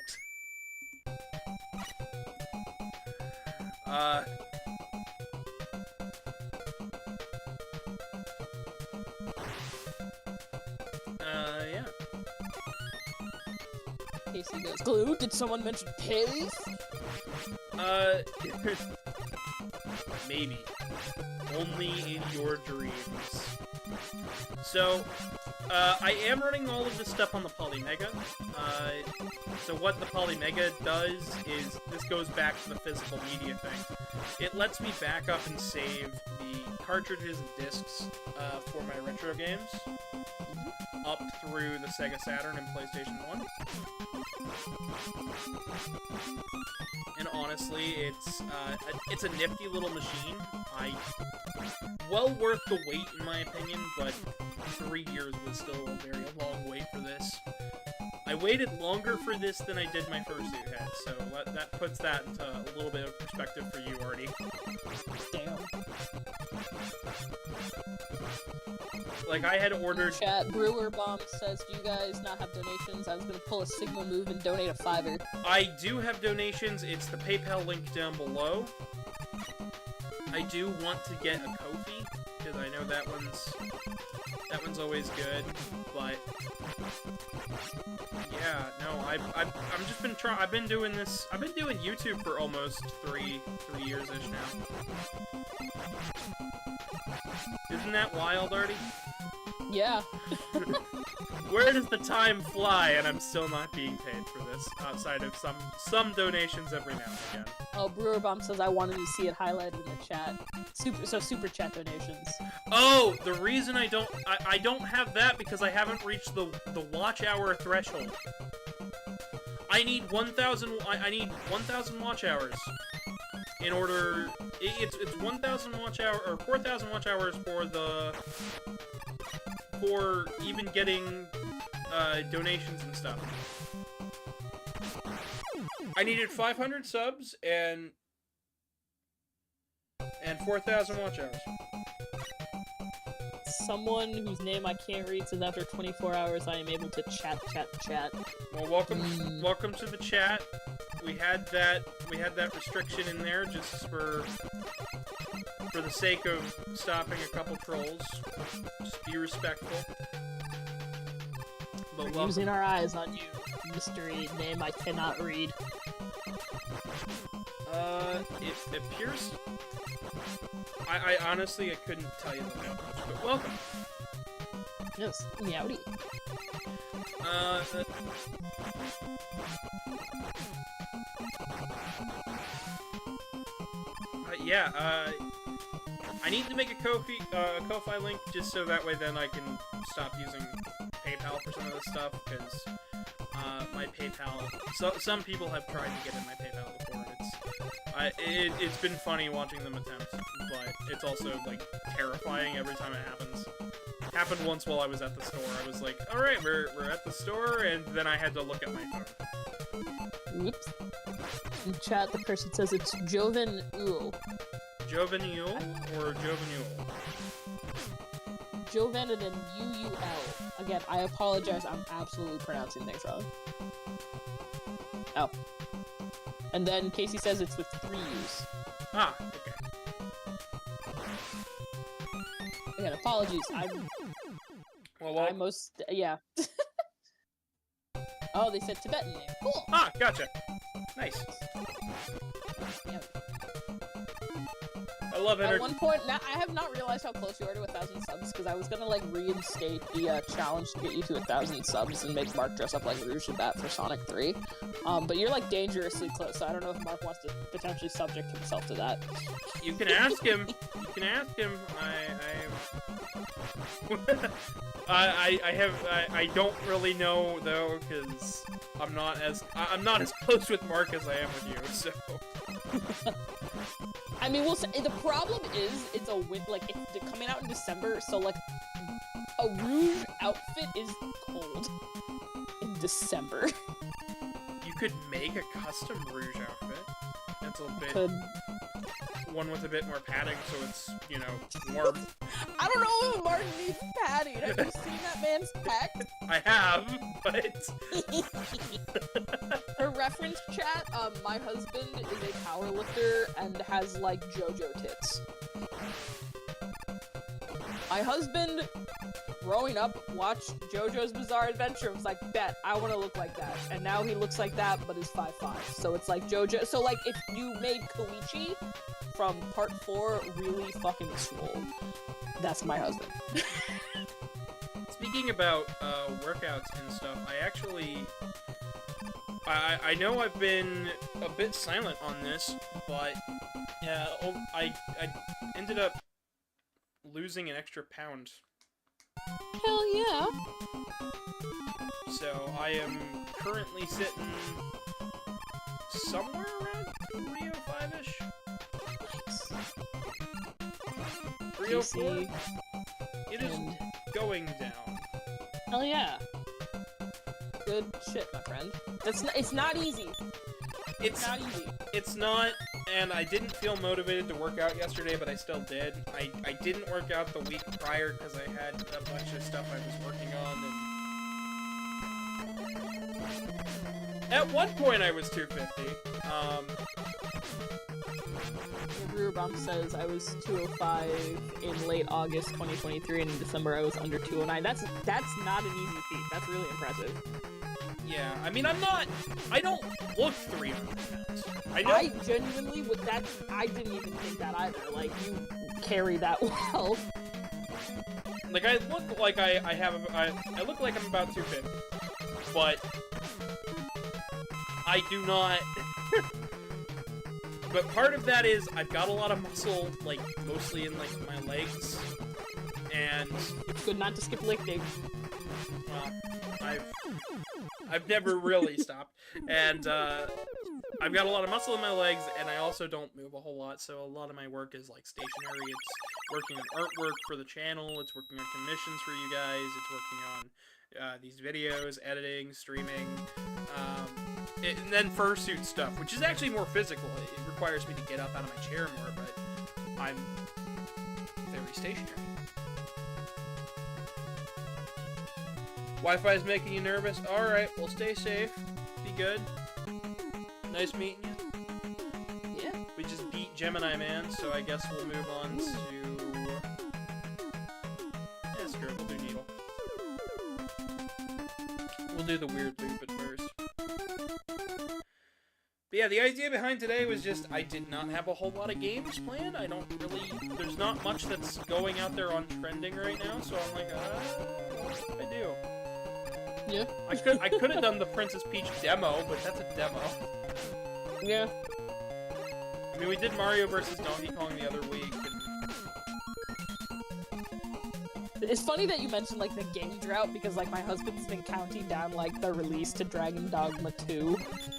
Yeah. Casey goes, glue? Did someone mention pills? Maybe. Only in your dreams. So, I am running all of this stuff on the Polymega. So what the Polymega does is, this goes back to the physical media thing. It lets me back up and save the cartridges and discs for my retro games up through the Sega Saturn and PlayStation 1. And honestly, it's a nifty little machine. Well worth the wait in my opinion, but 3 years was still a very long wait for this. I waited longer for this than I did my Fursuit head, so that puts that into a little bit of perspective for you, Artie. Damn. Like, I had ordered... Chat, Brewer Bomb says, do you guys not have donations? I was gonna pull a Sigma move and donate a $5. I do have donations. It's the PayPal link down below. I do want to get a Ko-fi, because I know that one's always good, but... Yeah, no, I've just been I've been doing this. I've been doing YouTube for almost three years-ish now. Isn't that wild, Artie? Yeah. Where does the time fly? And I'm still not being paid for this, outside of some donations every now and again. Oh, Brewer Bomb says I wanted to see it highlighted in the chat. Super chat donations. Oh, the reason I don't have that because I haven't reached the watch hour threshold. I need 1,000. I need 1,000 watch hours in order. It's 1,000 watch hour or 4,000 watch hours for even getting donations and stuff. I needed 500 subs and 4,000 watch hours. Someone whose name I can't read says after 24 hours I am able to chat. Well, welcome to the chat. We had that restriction in there just for the sake of stopping a couple trolls. Just be respectful. But We're using our eyes on you, mystery name I cannot read. It appears. I honestly couldn't tell you the name, but welcome. Yes, meowdy. I need to make a Ko-Fi link just so that way then I can stop using PayPal for some of this stuff, because my PayPal. Some people have tried to get in my PayPal before, and it's been funny watching them attempt, but it's also like terrifying every time it happens. Happened once while I was at the store. I was like, all right, we're at the store, and then I had to look at my phone. Oops. In chat, the person says it's Joven Uul. Jovenule or Jovenule? Joven and then U-U-L. Again, I apologize, I'm absolutely pronouncing things wrong. Oh. And then Casey says it's with 3 U's. Ah, okay. Again, apologies, yeah. Oh, they said Tibetan name. Cool! Ah, gotcha. Nice. Yep. I love At one point, I have not realized how close you are to 1,000 subs, because I was gonna, like, reinstate the challenge to get you to 1,000 subs and make Mark dress up like Rouge and Bat for Sonic 3. But you're, like, dangerously close, so I don't know if Mark wants to potentially subject himself to that. You can ask him. You can ask him. I don't really know though, because I'm not as close with Mark as I am with you. So. I mean, we'll say, the problem is it's it's coming out in December, so like a Rouge outfit is cold in December. You could make a custom Rouge outfit. That's a bit. One with a bit more padding, so it's, you know, warm. I don't know if Martin needs padding. Have you seen that man's pecs? I have, but... For reference chat, my husband is a powerlifter and has, like, JoJo tits. My husband, growing up, watched JoJo's Bizarre Adventure and was like, bet, I want to look like that. And now he looks like that, but is 5'5". So it's like JoJo. So, like, if you made Koichi from part 4 really fucking swole, that's my husband. Speaking about workouts and stuff, I know I've been a bit silent on this, but I ended up losing an extra pound. Hell yeah! So I am currently sitting somewhere around 305-ish. Nice. 304. It is going down. Hell yeah. Good shit, my friend. It's not easy. It's not easy. It's not, and I didn't feel motivated to work out yesterday, but I still did. I didn't work out the week prior because I had a bunch of stuff I was working on, and at one point I was 250. Brewer Bomb says I was 205 in late August 2023, and in December I was under 209. That's not an easy feat. That's really impressive. Yeah, I mean, I don't look 300 pounds. I genuinely, I didn't even think that either. Like, you carry that well. Like, I look like I look like I'm about 250, but I do not. But part of that is I've got a lot of muscle, like, mostly in, like, my legs, and... It's good not to skip leg day. Well, I've never really stopped, and, I've got a lot of muscle in my legs, and I also don't move a whole lot, so a lot of my work is, like, stationary. It's working on artwork for the channel, it's working on commissions for you guys, it's working on, these videos, editing, streaming, and then fursuit stuff, which is actually more physical. It requires me to get up out of my chair more, but I'm very stationary. Wi-Fi is making you nervous? Alright, well stay safe. Be good. Nice meeting you. Yeah. We just beat Gemini Man, so I guess we'll move on to... Yeah, screw it, we'll do Needle. We'll do the weird loop at first. But yeah, the idea behind today was just, I did not have a whole lot of games planned. I don't really... There's not much that's going out there on trending right now, so I'm like, what do I do? Yeah. I could have done the Princess Peach demo, but that's a demo. Yeah. I mean, we did Mario vs. Donkey Kong the other week, and... It's funny that you mentioned, like, the game drought, because, like, my husband's been counting down, like, the release to Dragon Dogma 2,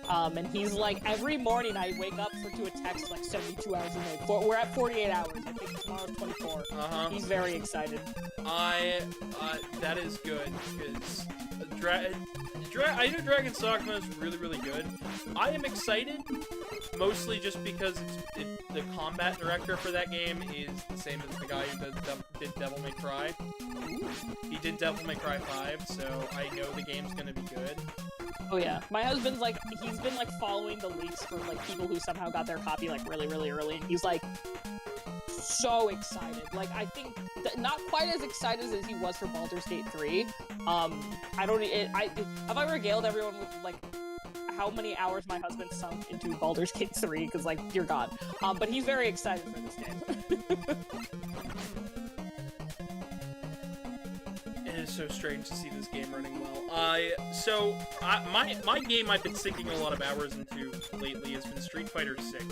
and he's like, every morning I wake up to a text, like, 72 hours a day. We're at 48 hours, I think tomorrow's 24. Uh-huh. He's very excited. That is good, because... I know Dragon's Dogma is really, really good. I am excited, mostly just because the combat director for that game is the same as the guy who did Devil May Cry. He did Devil May Cry 5, so I know the game's gonna be good. Oh yeah, my husband's like, he's been like following the leaks for like people who somehow got their copy like really, really early, and he's like so excited. Like, I think not quite as excited as he was for Baldur's Gate 3. Have I regaled everyone with like how many hours my husband sunk into Baldur's Gate 3? Because, like, dear God. But he's very excited for this game. It is so strange to see this game running well. My game I've been sinking a lot of hours into lately has been Street Fighter 6.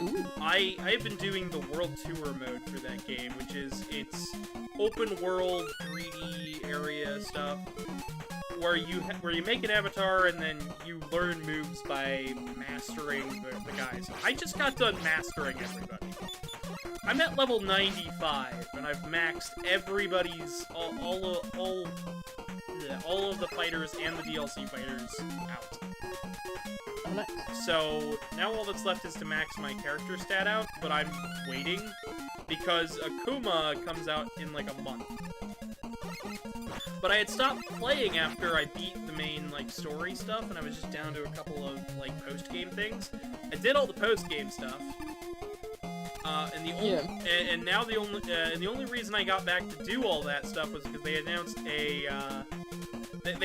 Ooh. I've been doing the World Tour mode for that game, which is, it's open world 3D area stuff where you make an avatar and then you learn moves by mastering the guys. I just got done mastering everybody. I'm at level 95 and I've maxed everybody's all of the fighters and the DLC fighters out. So, now all that's left is to max my character stat out, but I'm waiting, because Akuma comes out in like a month. But I had stopped playing after I beat the main, like, story stuff, and I was just down to a couple of, like, post-game things. I did all the post-game stuff, and now the only reason I got back to do all that stuff was because they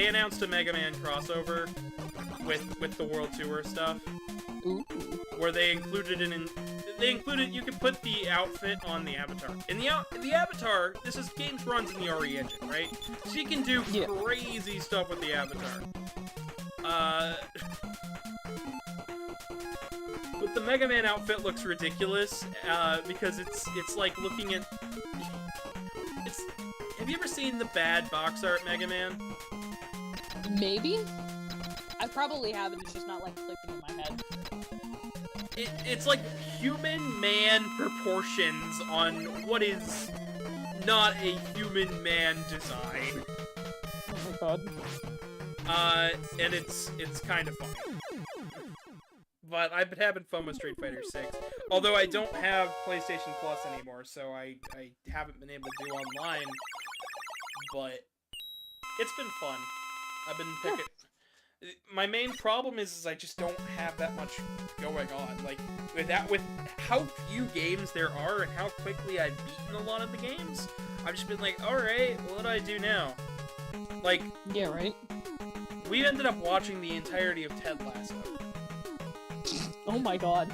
announced a Mega Man crossover with the World Tour stuff. Ooh. Where they included you could put the outfit on the avatar. And the avatar, games runs in the RE engine, right? So you can do crazy stuff with the avatar. But the Mega Man outfit looks ridiculous, because it's like looking at... Have you ever seen the bad box art Mega Man? Maybe? I probably haven't, it's just not like clicking in my head. It's like human man proportions on what is not a human man design. Oh my god. And it's kind of funny. But I've been having fun with Street Fighter 6. Although I don't have PlayStation Plus anymore, so I haven't been able to do online. But it's been fun. I've been picking... My main problem is I just don't have that much going on. Like, with how few games there are and how quickly I've beaten a lot of the games, I've just been like, alright, what do I do now? Like... Yeah, right? We ended up watching the entirety of Ted Lasso. Oh my god.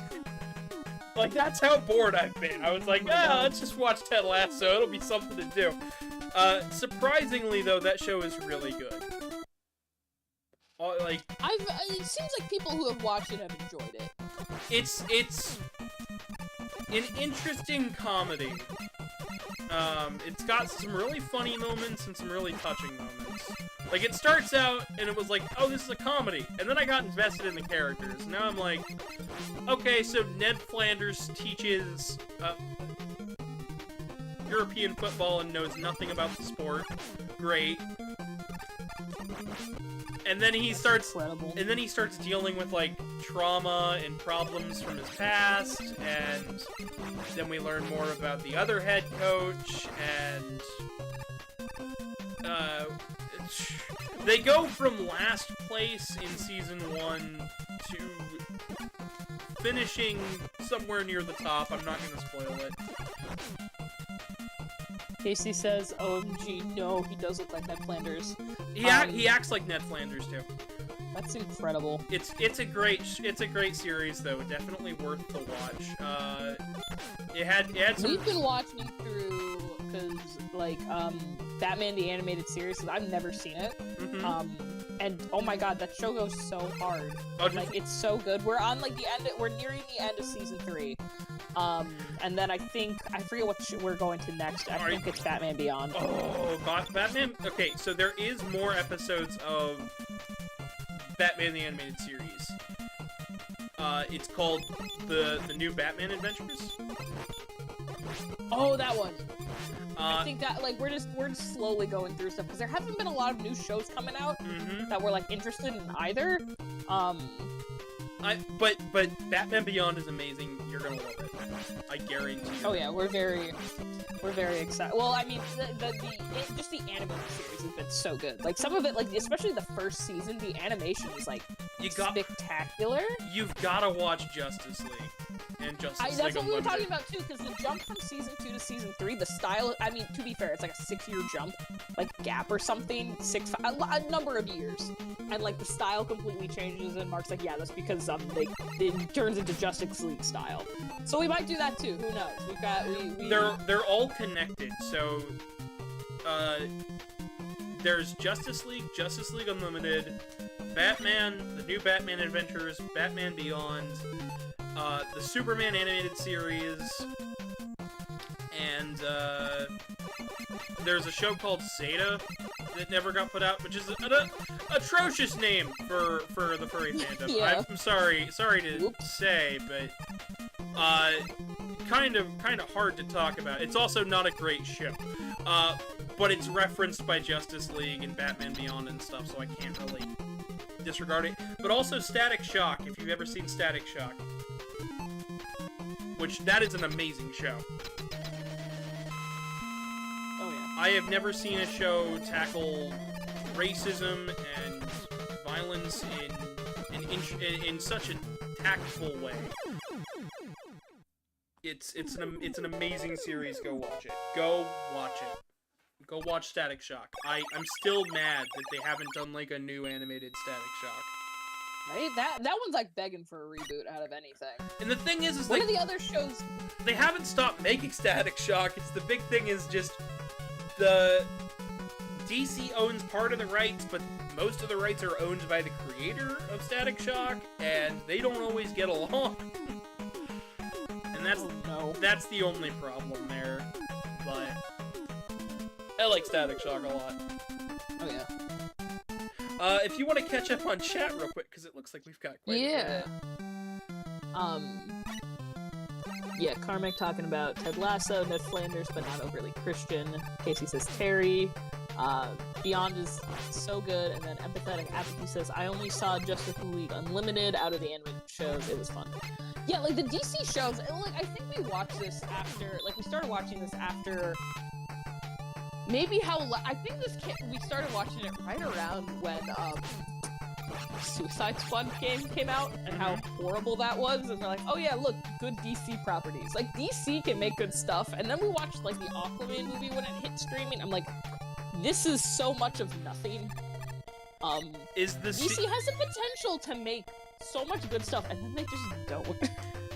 Like, that's how bored I've been. I was like, let's just watch Ted Lasso. It'll be something to do. Surprisingly, though, that show is really good. Like, it seems like people who have watched it have enjoyed it. It's an interesting comedy. It's got some really funny moments and some really touching moments. Like, it starts out, and it was like, oh, this is a comedy. And then I got invested in the characters. Now I'm like, okay, so Ned Flanders teaches European football and knows nothing about the sport. Great. And then he starts dealing with, like, trauma and problems from his past, and then we learn more about the other head coach, and they go from last place in season 1 to finishing somewhere near the top. I'm not gonna spoil it. Casey says, OMG, no, he does look like Ned Flanders. He acts like Ned Flanders, too. That's incredible. It's a great series, though. Definitely worth to watch. It had some... We've been watching through, because, like, Batman the Animated Series, because I've never seen it. Mm-hmm. And, oh my god, that show goes so hard. Oh, like, it's so good. We're on, like, we're nearing the end of season 3. And then I forget what we're going to next. I think it's Batman Beyond. Oh, Batman? Okay, so there is more episodes of Batman the Animated Series. It's called the New Batman Adventures. Oh, that one. I think that, like, we're just slowly going through stuff, because there haven't been a lot of new shows coming out that we're, like, interested in either. But Batman Beyond is amazing. You're gonna love it. I guarantee you. Oh yeah, we're very excited. Well, I mean, just the animated series has been so good. Like, some of it, like, especially the first season, the animation is, like, spectacular. You've gotta watch Justice League. And Justice League That's what we were Unlimited. talking about, too, because the jump from season 2 to season 3, the style, I mean, to be fair, it's like a 6-year jump, like, gap or something, a number of years. And, like, the style completely changes, and Mark's like, yeah, that's because, it turns into Justice League style. So we might do that, too, who knows? We've got, They're all connected, so, there's Justice League Unlimited, Batman, the New Batman Adventures, Batman Beyond, the Superman animated series, and, there's a show called Zeta that never got put out, which is an atrocious name for the furry fandom. Yeah. I'm sorry to say, but, kind of hard to talk about. It's also not a great show. But it's referenced by Justice League and Batman Beyond and stuff, so I can't really disregard it. But also Static Shock, if you've ever seen Static Shock. Which, that is an amazing show. Oh yeah. I have never seen a show tackle racism and violence in such a tactful way. It's an amazing series. Go watch it. Go watch it. Go watch Static Shock. I'm still mad that they haven't done, like, a new animated Static Shock. Right? That one's, like, begging for a reboot out of anything. And the thing is what like, are the other shows? They haven't stopped making Static Shock. It's the big thing is just the DC owns part of the rights, but most of the rights are owned by the creator of Static Shock, and they don't always get along. And that's the only problem there. But I like Static Shock a lot. Oh yeah. If you want to catch up on chat real quick, because it looks like we've got quite a bit. Yeah, Carmack talking about Ted Lasso, Ned Flanders, but not overly Christian. Casey says Terry. Beyond is so good, and then Empathetic Apathy says, I only saw Justice League Unlimited out of the animated shows. It was fun. Yeah, like, the DC shows, like, I think we watched this after, like, we started watching this after... Maybe I think we started watching it right around when, Suicide Squad came out, and how horrible that was, and we're like, oh yeah, look, good DC properties. Like, DC can make good stuff, and then we watched, like, the Aquaman movie when it hit streaming, I'm like, this is so much of nothing. DC has the potential to make so much good stuff, and then they just don't.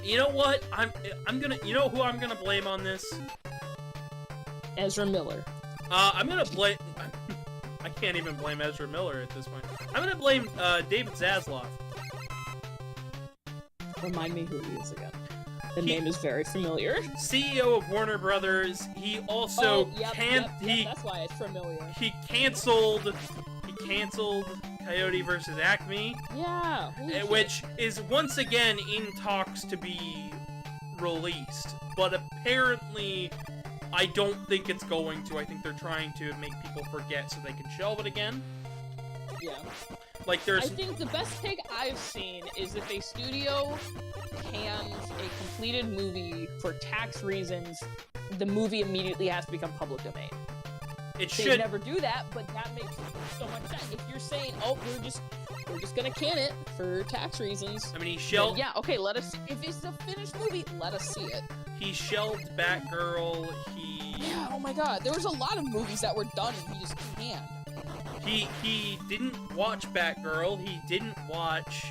You know what? I'm gonna. You know who I'm gonna blame on this? Ezra Miller. I'm gonna blame. I can't even blame Ezra Miller at this point. I'm gonna blame David Zaslav. Remind me who he is again. The name is very familiar. CEO of Warner Brothers. He also that's why it's familiar. He canceled Coyote vs. Acme. Yeah. Which is once again in talks to be released, but apparently I don't think it's going to. I think they're trying to make people forget so they can shelve it again. Yeah. Like there's. I think the best take I've seen is if a studio cans a completed movie for tax reasons, the movie immediately has to become public domain. It They should never do that, but that makes so much sense. If you're saying, "Oh, we're just gonna can it for tax reasons," I mean, he shelved. yeah, okay, let us. If it's a finished movie, let us see it. He shelved Batgirl. Yeah. Oh my God, there was a lot of movies that were done and he just canned. He didn't watch Batgirl. He didn't watch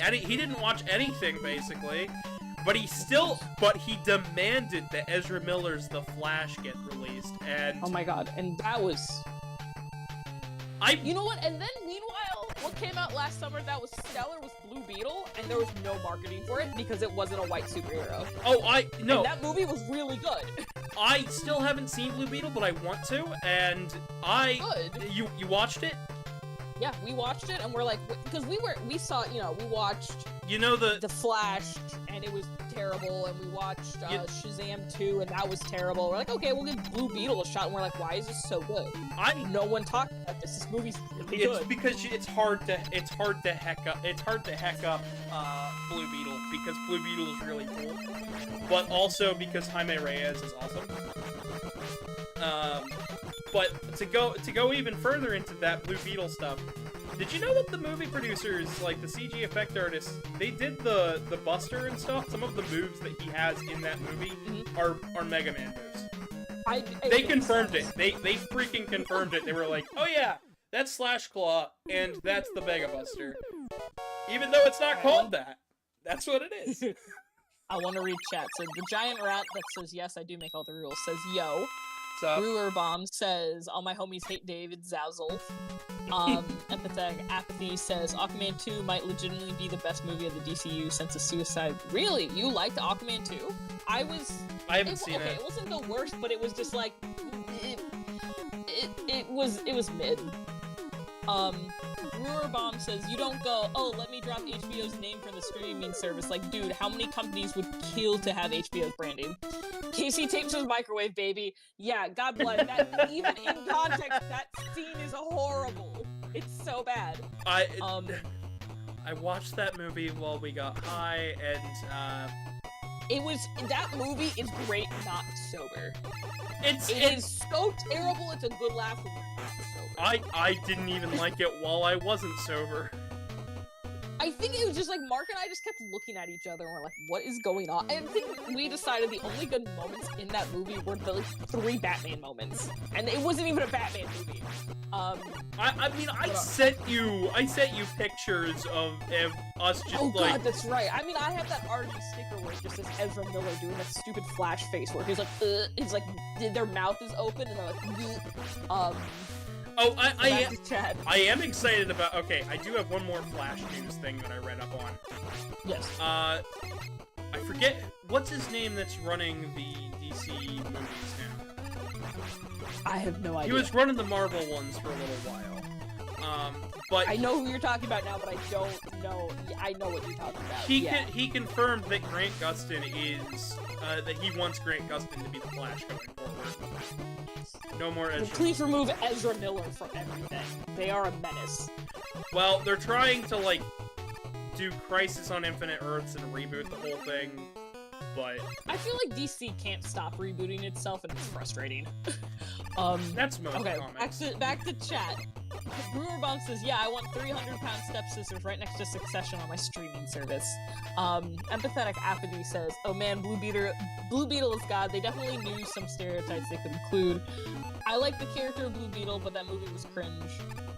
he didn't watch anything basically. But he demanded that Ezra Miller's The Flash get released, and Oh my God, and that was. You know what? And then meanwhile, what came out last summer that was stellar was Blue Beetle, and there was no marketing for it because it wasn't a white superhero. No. And that movie was really good. I still haven't seen Blue Beetle, but I want to, and Good. You watched it? Yeah, we watched it, and we're like, because we watched The Flash, and it was terrible, and we watched Shazam 2, and that was terrible. We're like, okay, we'll give Blue Beetle a shot, and we're like, why is this so good? No one talked about this. This movie's really good. It's because it's hard to heck up Blue Beetle because Blue Beetle is really cool, but also because Jaime Reyes is awesome. But to go even further into that Blue Beetle stuff, did you know that the movie producers, like the CG effect artists, they did the Buster and stuff? Some of the moves that he has in that movie are Mega Man moves. They confirmed it. They freaking confirmed it. They were like, oh yeah, that's Slash Claw, and that's the Mega Buster. Even though it's not called that. That's what it is. I want to read chat. So the giant rat that says, yes, I do make all the rules, says, yo. Brewer Bomb says, all my homies hate David Zazzle. Empathetic Apathy says, Aquaman 2 might legitimately be the best movie of the DCU since the Suicide. Really? You liked Aquaman 2? I haven't seen it. Okay, it wasn't the worst, but it was just like, it was mid. Brewer Bomb says, you don't go, oh, let me drop HBO's name for the streaming service. Like, dude, how many companies would kill to have HBO's branding? Casey tapes his microwave, baby. Yeah, God bless. That, even in context, that scene is horrible. It's so bad. I watched that movie while we got high, and that movie is great not sober. It is so terrible, it's a good laugh when you're not sober. I didn't even like it while I wasn't sober. I think it was just like Mark and I just kept looking at each other and we're like, what is going on? I think we decided the only good moments in that movie were the 3 Batman moments. And it wasn't even a Batman movie. I sent you pictures of us just oh god, that's right. I mean, I have that RG sticker where it just says Ezra Miller doing that stupid Flash face where he's like, their mouth is open and they're like, Oh, I am excited about. Okay, I do have one more Flash news thing that I read up on. Yes. I forget what's his name that's running the DC movies now. I have no idea. He was running the Marvel ones for a little while. But I know who you're talking about now, but I don't know. I know what you're talking about. He confirmed that Grant Gustin is that he wants Grant Gustin to be the Flash going forward. No more Ezra. Please remove Ezra Miller from everything. They are a menace. Well, they're trying to like do Crisis on Infinite Earths and reboot the whole thing, but I feel like DC can't stop rebooting itself, and it's frustrating. That's most comics. Back to chat. Brewer Bomb says, yeah, I want 300-pound stepsisters right next to Succession on my streaming service. Empathetic Apathy says, oh man, Blue Beetle is God. They definitely knew some stereotypes they could include. I like the character of Blue Beetle, but that movie was cringe.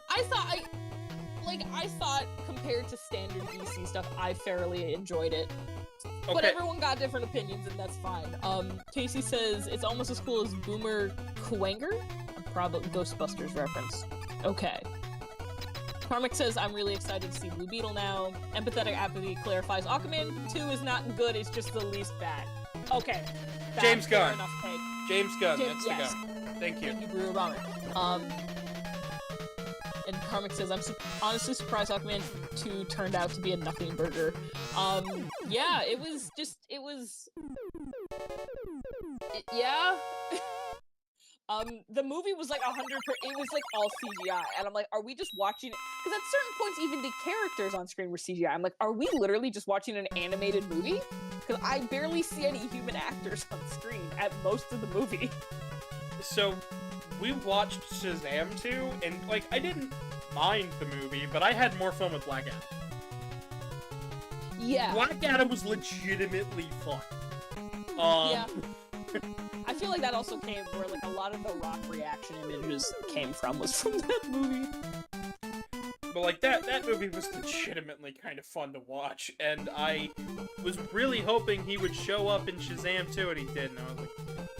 I thought compared to standard DC stuff, I fairly enjoyed it. Okay. But everyone got different opinions, and that's fine. Casey says it's almost as cool as Boomer Kuwanger? Probably Ghostbusters reference. Okay. Karmic says, I'm really excited to see Blue Beetle now. Empathetic Apathy clarifies, Aquaman 2 is not good, it's just the least bad. Okay. James Gunn. Enough take. James Gunn, James, that's yes. the guy. Thank you. Thank you, Brewer Bomber. And Karmic says, I'm honestly surprised Aquaman 2 turned out to be a nothing burger. Yeah, it was... yeah. The movie was like 100%, it was like all CGI, and I'm like, are we just watching it? Because at certain points, even the characters on screen were CGI. I'm like, are we literally just watching an animated movie? Because I barely see any human actors on screen at most of the movie. So, we watched Shazam 2, and, like, I didn't mind the movie, but I had more fun with Black Adam. Yeah. Black Adam was legitimately fun. Yeah. I feel like that also came where, like, a lot of the Rock reaction images came from, was from that movie. But, like, that movie was legitimately kind of fun to watch, and I was really hoping he would show up in Shazam 2, and he didn't. I was like,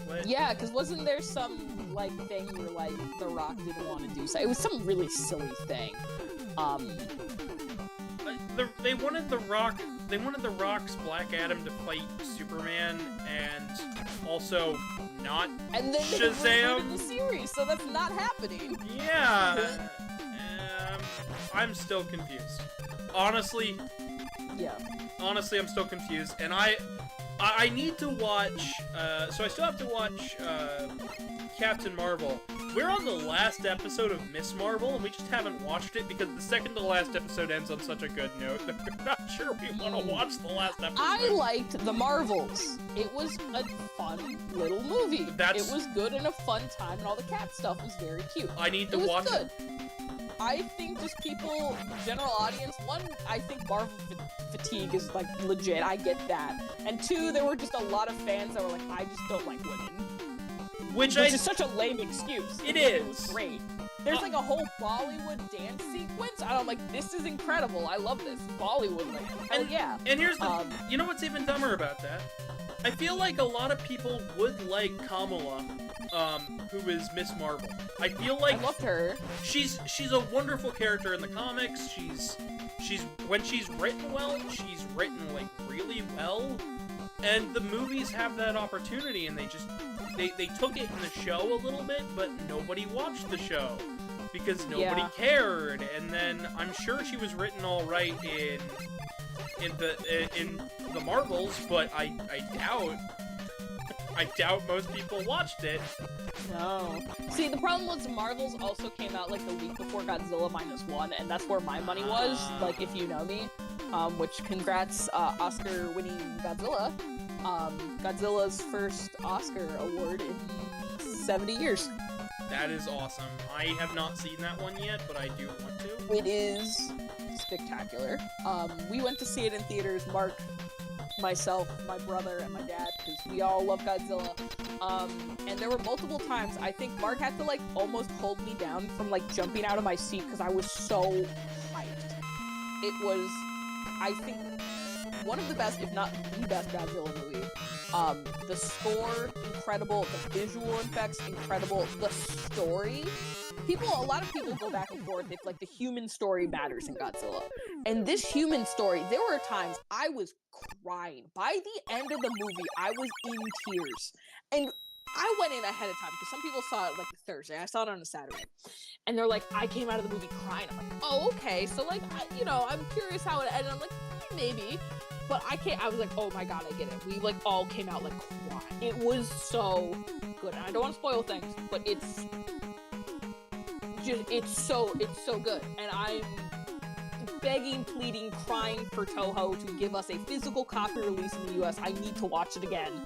what? Yeah, because wasn't there some, like, thing where, like, The Rock didn't want to do so? It was some really silly thing. They wanted The Rock's Black Adam to fight Superman, and also not and then Shazam. They rebooted the series, so that's not happening. Yeah. I'm still confused. Honestly, I'm still confused, and I need to watch, so I still have to watch, Captain Marvel. We're on the last episode of Miss Marvel, and we just haven't watched it because the second to last episode ends on such a good note that we're not sure we want to watch the last episode. I liked The Marvels. It was a fun little movie. It was good and a fun time, and all the cat stuff was very cute. I need to watch it. I think just people, general audience, one, I think Marvel fatigue is, like, legit. I get that. And two, there were just a lot of fans that were like, I just don't like women. Which is such a lame excuse. It is. It was great. There's like a whole Bollywood dance sequence, and I'm like, this is incredible. I love this. Bollywood land. Hell yeah. And here's the, you know what's even dumber about that? I feel like a lot of people would like Kamala, who is Miss Marvel. I feel like I loved her. She's a wonderful character in the comics. She's when she's written well, she's written like really well. And the movies have that opportunity, and they took it in the show a little bit, but nobody watched the show because nobody cared. And then I'm sure she was written all right in the Marvels, but I doubt most people watched it. No. See, the problem was Marvels also came out like the week before Godzilla -1, and that's where my money was. Like, if you know me, which congrats, Oscar-winning Godzilla. Godzilla's first Oscar award in 70 years. That is awesome. I have not seen that one yet, but I do want to. It is spectacular. We went to see it in theaters, Mark, myself, my brother, and my dad, because we all love Godzilla. And there were multiple times, I think Mark had to, like, almost hold me down from, like, jumping out of my seat, because I was so hyped. It was, I think, one of the best, if not the best Godzilla movie. The score, incredible. The visual effects, incredible. The story. A lot of people go back and forth if, like, the human story matters in Godzilla. And this human story, there were times I was crying. By the end of the movie, I was in tears. And I went in ahead of time, because some people saw it, like, Thursday. I saw it on a Saturday. And they're like, I came out of the movie crying. I'm like, oh, okay. So, like, I'm curious how it ended. I'm like, maybe. But I was like, oh my god, I get it. We, like, all came out, like, crying. It was so good. And I don't want to spoil things, but it's so good. And I'm begging, pleading, crying for Toho to give us a physical copy release in the US. I need to watch it again.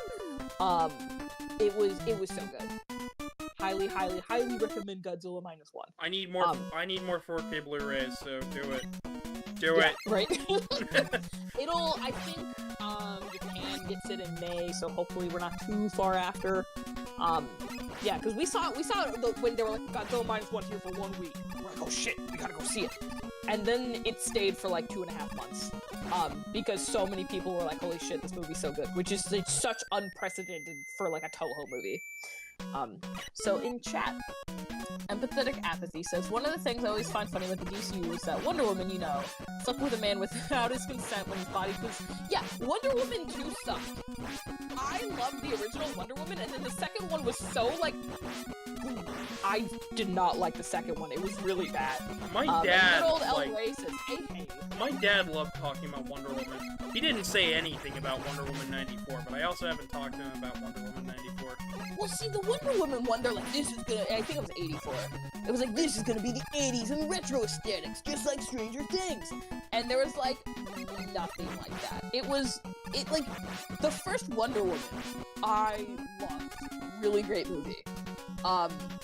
It was so good. Highly recommend Godzilla -1. I need more 4K Blu-rays, so do it. Do it. Right? I think, Japan gets it in May, so hopefully we're not too far after. Yeah, because we saw it when they were like, Godzilla -1 here for 1 week. We're like, oh shit, we gotta go see it. and then it stayed for like 2.5 months. Because so many people were like, holy shit, this movie's so good, which is like, such unprecedented for like a Toho movie. So in chat, Empathetic Apathy says, one of the things I always find funny with the DCU is that Wonder Woman, you know, slept with a man without his consent when his body was... Yeah, Wonder Woman 2 sucked. I loved the original Wonder Woman, and then the second one was so, like... I did not like the second one. It was really bad. My dad, good old El Rey says, hey. My dad loved talking about Wonder Woman. He didn't say anything about Wonder Woman 94, but I also haven't talked to him about Wonder Woman 94. Well, see, the Wonder Woman one, they're like, this is gonna... I think it was 84. It was like, this is gonna be the 80s and retro aesthetics, just like Stranger Things. And there was, like, nothing like that. Like, the first Wonder Woman, I loved. Really great movie.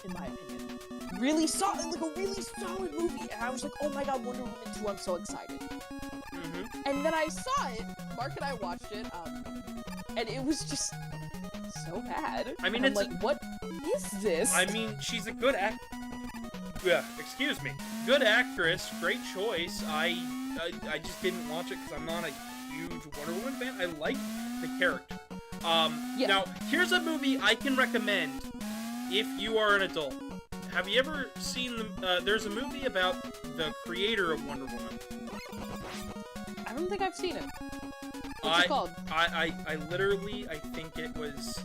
In my opinion. Really solid, like a really solid movie. And I was like, oh my god, Wonder Woman 2, I'm so excited. Mm-hmm. And then I saw it, Mark and I watched it, and it was just so bad. I mean, and I'm like, what is this? I mean, she's a good good actress, great choice. I just didn't watch it because I'm not a huge Wonder Woman fan. I like the character. Yeah. Now, here's a movie I can recommend if you are an adult. Have you ever seen there's a movie about the creator of Wonder Woman. I don't think I've seen it. What's it called? I literally, I think it was,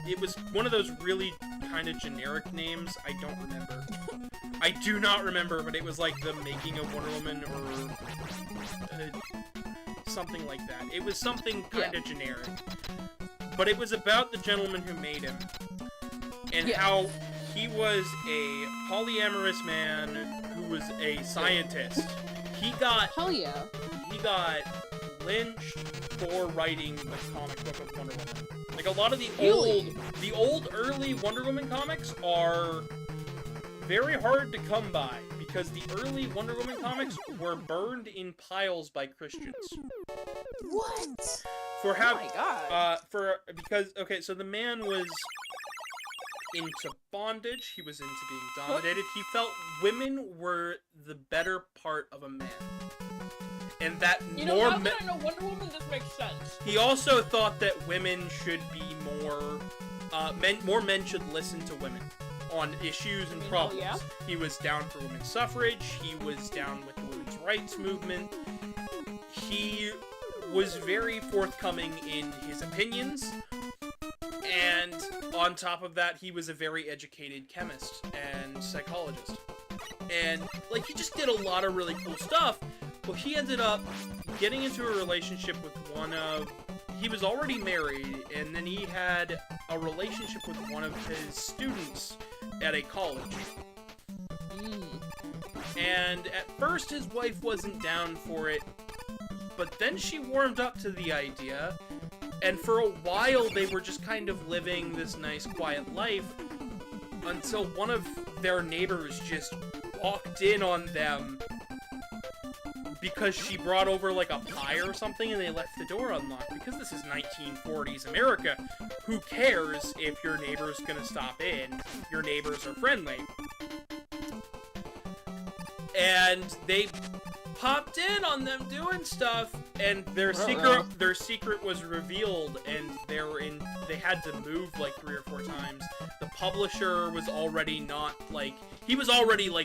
it was one of those really kind of generic names. I don't remember. I do not remember, but it was like the making of Wonder Woman or something like that. It was something kind of generic. But it was about the gentleman who made him. And how he was a polyamorous man who was a scientist. He got... Hell yeah. He got lynched for writing the comic book of Wonder Woman. Like, a lot of the old early Wonder Woman comics are very hard to come by, because the early Wonder Woman comics were burned in piles by Christians. What? For how... Oh my god. Because, okay, so the man was into bondage, he was into being dominated, he felt women were the better part of a man. And that now that I know Wonder Woman, this makes sense. He also thought that women should be more men should listen to women on issues and problems. Yeah? He was down for women's suffrage, he was down with the women's rights movement. He was very forthcoming in his opinions. And on top of that, he was a very educated chemist and psychologist. And, like, he just did a lot of really cool stuff. Well, he ended up getting into a relationship with he was already married, and then he had a relationship with one of his students at a college. And at first, his wife wasn't down for it, but then she warmed up to the idea, and for a while, they were just kind of living this nice, quiet life, until one of their neighbors just walked in on them because she brought over, like, a pie or something, and they left the door unlocked. Because this is 1940s America, who cares if your neighbor's gonna stop in? Your neighbors are friendly. And they popped in on them doing stuff, and their secret was revealed, and they had to move like 3 or 4 times. The publisher was already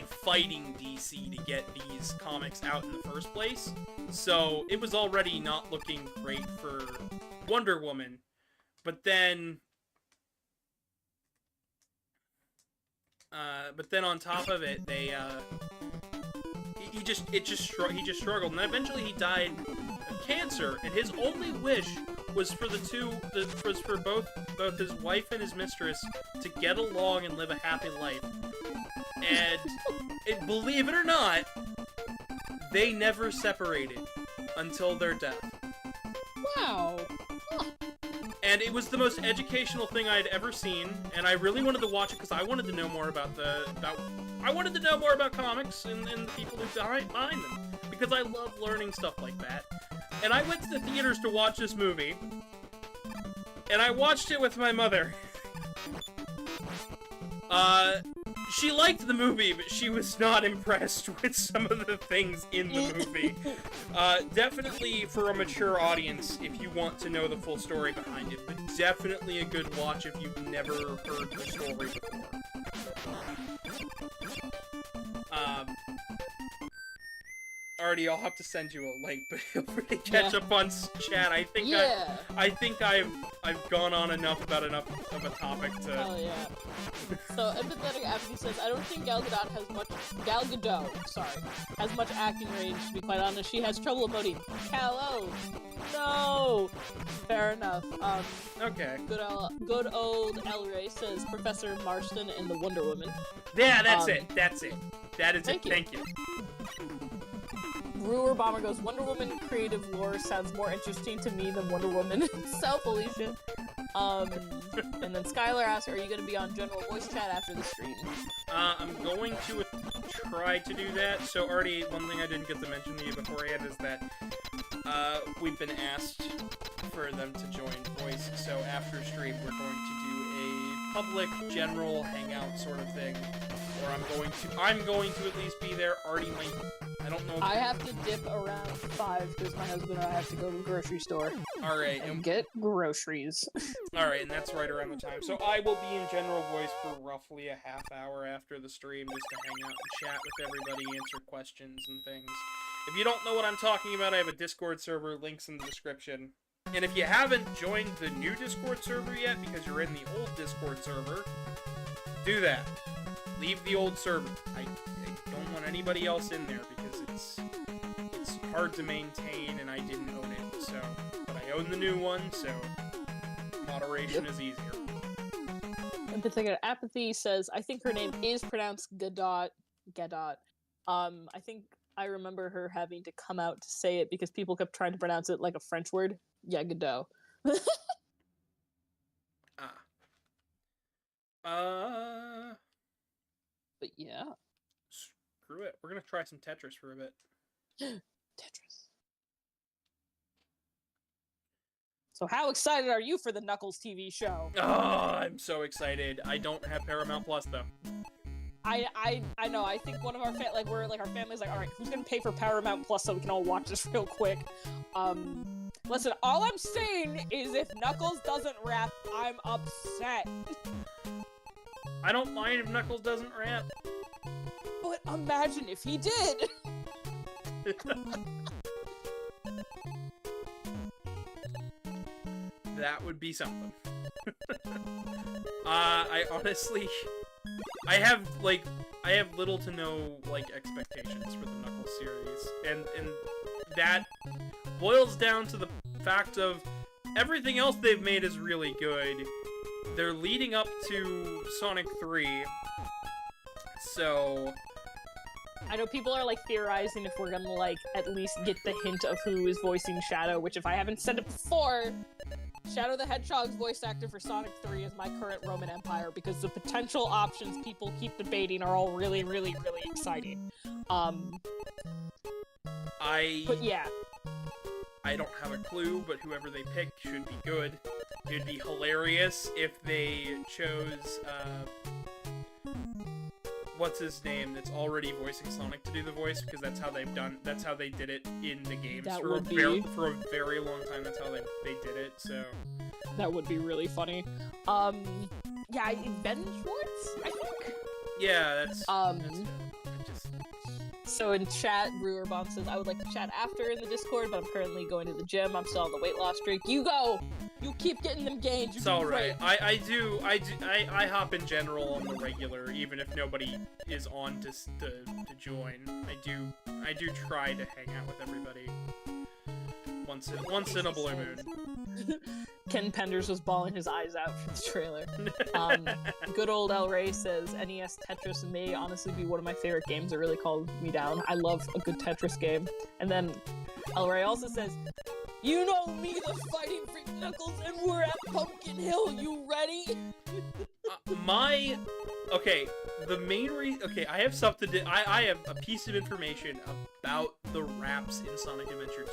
fighting DC to get these comics out in the first place. So it was already not looking great for Wonder Woman. But then on top of it, he just struggled, and eventually he died of cancer. And his only wish was for both his wife and his mistress to get along and live a happy life. And believe it or not, they never separated until their death. Wow. Huh. And it was the most educational thing I had ever seen, and I really wanted to watch it because I wanted to know more about comics and the people who behind them, because I love learning stuff like that. And I went to the theaters to watch this movie, and I watched it with my mother. she liked the movie, but she was not impressed with some of the things in the movie. Definitely for a mature audience if you want to know the full story behind it, but definitely a good watch if you've never heard the story before. Artie, I'll have to send you a link, but feel free to catch up on chat. I think I've gone on enough about enough of a topic to. Oh yeah. So empathetic apathy says, I don't think Gal Gadot has much acting range. To be quite honest, she has trouble emoting. Hello. No. Fair enough. Okay. Good old El Rey says Professor Marston and the Wonder Woman. Yeah, that's it. That's it. That is Thank it. you. Thank you. Brewer Bomber goes, Wonder Woman creative lore sounds more interesting to me than Wonder Woman itself, Alicia. And then Skylar asks, are you going to be on general voice chat after the stream? I'm going to try to do that. So, Artie, one thing I didn't get to mention to you beforehand is that we've been asked for them to join voice. So after stream, we're going to do a public general hangout sort of thing, where I'm going to at least be there. Artie might. I don't know. I have to dip around 5 because my husband and I have to go to the grocery store. All right, and get groceries. All right, and that's right around the time. So I will be in general voice for roughly a half hour after the stream, just to hang out and chat with everybody, answer questions and things. If you don't know what I'm talking about, I have a Discord server. Links in the description. And if you haven't joined the new Discord server yet because you're in the old Discord server, do that. Leave the old server. I don't want anybody else in there because it's hard to maintain and I didn't own it. So, but I own the new one, so moderation is easier. Empathetic Apathy says, I think her name is pronounced Gadot. I think I remember her having to come out to say it because people kept trying to pronounce it like a French word. Yeah, Gadot. But yeah. Screw it. We're gonna try some Tetris for a bit. Tetris. So how excited are you for the Knuckles TV show? Oh, I'm so excited. I don't have Paramount Plus though. I know. I think one of our our family's like, all right, who's gonna pay for Paramount Plus so we can all watch this real quick? Listen, all I'm saying is if Knuckles doesn't rap, I'm upset. I don't mind if Knuckles doesn't rap. But imagine if he did. That would be something. I honestly, I have little to no expectations for the Knuckles series, and that boils down to the fact of everything else they've made is really good. They're leading up to Sonic 3, so I know people are theorizing if we're gonna at least get the hint of who is voicing Shadow, which if I haven't said it before, Shadow the Hedgehog's voice actor for Sonic 3 is my current Roman Empire because the potential options people keep debating are all really, really, really exciting. But yeah. I don't have a clue, but whoever they pick should be good. It'd be hilarious if they chose, what's his name that's already voicing Sonic to do the voice, because that's how they did it in the games for a very long time. That's how they did it, so. That would be really funny. Yeah, Ben Schwartz, I think? Yeah, that's good. So in chat, Brewer Bomb says, I would like to chat after in the Discord, but I'm currently going to the gym. I'm still on the weight loss streak. You go! You keep getting them gains. It's alright. I hop in general on the regular, even if nobody is on to join. I do try to hang out with everybody once in a blue moon. Ken Penders was bawling his eyes out for the trailer. Good old El Rey says, NES Tetris may honestly be one of my favorite games. It really called me down. I love a good Tetris game. And then El Rey also says, you know me, the fighting freak Knuckles, and we're at Pumpkin Hill. You ready? I have something to, I have a piece of information about the raps in Sonic Adventure 2.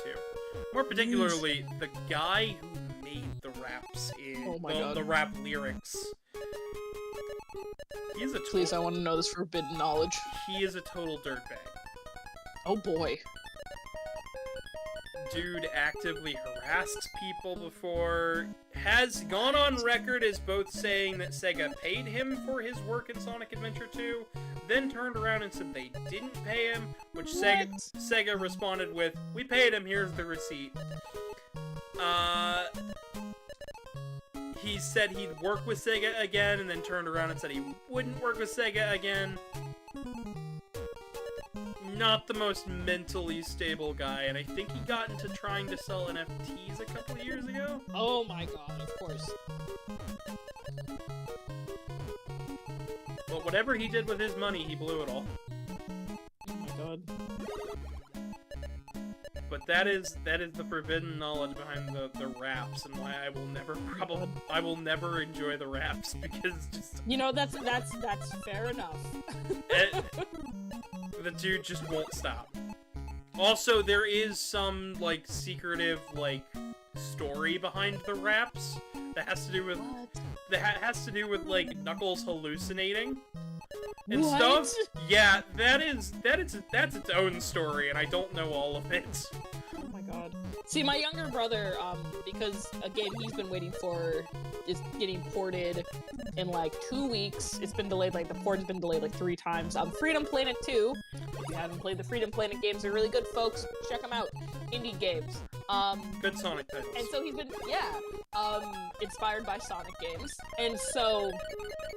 More particularly, the guy who made the raps in the rap lyrics. He's a Please, I want to know this forbidden knowledge. he is a total dirtbag. Oh boy. Dude actively harassed people before, has gone on record as both saying that Sega paid him for his work in Sonic Adventure 2, then turned around and said they didn't pay him, which Sega responded with, "We paid him, here's the receipt." He said he'd work with Sega again, and then turned around and said he wouldn't work with Sega again. Not the most mentally stable guy, and I think he got into trying to sell NFTs a couple of years ago. Oh my god, of course. But whatever he did with his money, he blew it all. Oh my god. But that is the forbidden knowledge behind the raps, and why I will never enjoy the raps, because just You know, that's fair enough. the dude just won't stop. Also, there is some like secretive like story behind the raps that has to do with like Knuckles hallucinating and stuff. Yeah, that's its own story, and I don't know all of it. Oh my god. See, my younger brother, because a game he's been waiting for is getting ported in like 2 weeks. It's been delayed, like the port's been delayed like 3 times. Freedom Planet 2. If you haven't played the Freedom Planet games, they're really good, folks. Check them out. Indie games. Good Sonic titles. And so he's been, inspired by Sonic games. And so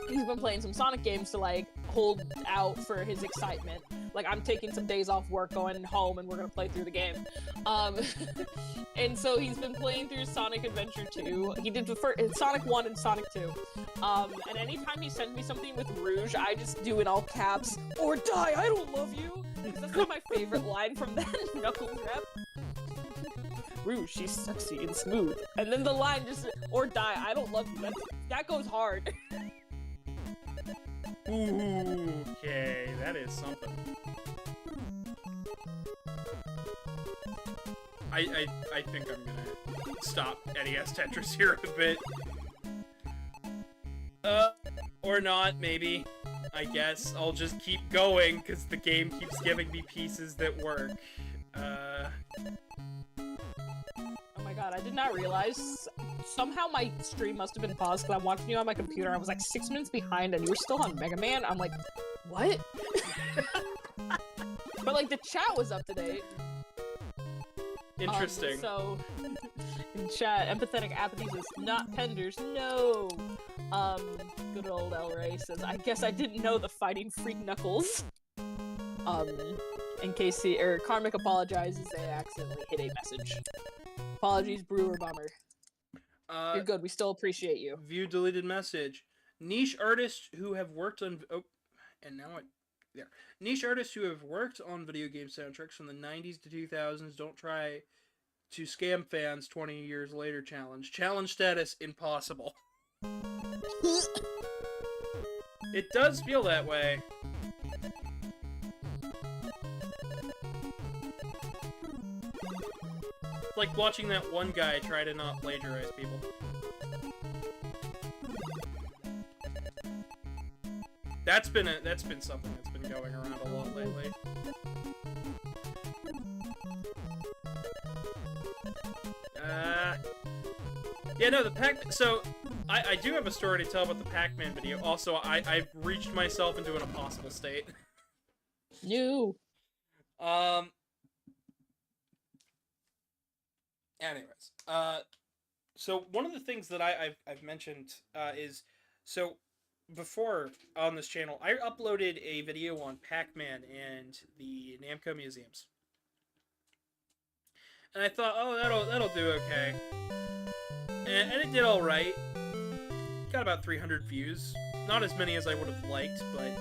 he's been playing some Sonic games to like hold out for his excitement. Like, I'm taking some days off work, going home, and we're gonna play through the game. And so he's been playing through Sonic Adventure 2. He did the first Sonic 1 and Sonic 2. And anytime he sends me something with Rouge, I just do in all caps, "Or die, I don't love you!" Because that's like my favorite line from that Knuckles rap. Rouge, she's sexy and smooth. And then the line just, "Or die, I don't love you." That goes hard. Ooh, okay, that is something. I think I'm gonna stop NES Tetris here a bit. Or not, maybe. I guess I'll just keep going, because the game keeps giving me pieces that work. Oh my god, I did not realize. Somehow my stream must have been paused because I'm watching you on my computer. I was like 6 minutes behind and you were still on Mega Man. I'm like, what? But like the chat was up to date. Interesting. So, in chat, empathetic apathy says, "Not penders, no." Good old El Rey says, "I guess I didn't know the fighting freak Knuckles." In case Karmic apologizes, they accidentally hit a message. Apologies, Brewer Bummer. You're good. We still appreciate you. View deleted message. Niche artists who have worked on niche artists who have worked on video game soundtracks from the 90s to 2000s don't try to scam fans 20 years later. Challenge status impossible. It does feel that way. It's like watching that one guy try to not plagiarize people. That's been something that's been going around a lot lately. Yeah, no, so I do have a story to tell about the Pac-Man video. Also, I've reached myself into an impossible state. You. Anyways, so one of the things that I've mentioned is, so before on this channel, I uploaded a video on Pac-Man and the Namco museums, and I thought, oh, that'll do okay, and it did all right. Got about 300 views, not as many as I would have liked, but.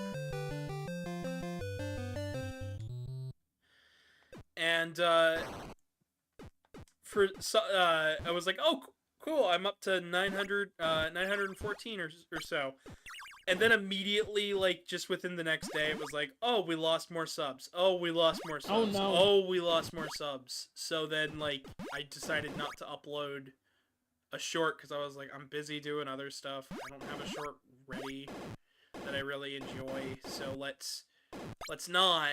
And I was like, oh, cool, I'm up to 914 or so. And then immediately, like, just within the next day, it was like, oh, we lost more subs. Oh, we lost more subs. Oh, no. Oh, we lost more subs. So then, like, I decided not to upload a short, because I was like, I'm busy doing other stuff. I don't have a short ready. that I really enjoy, so let's not.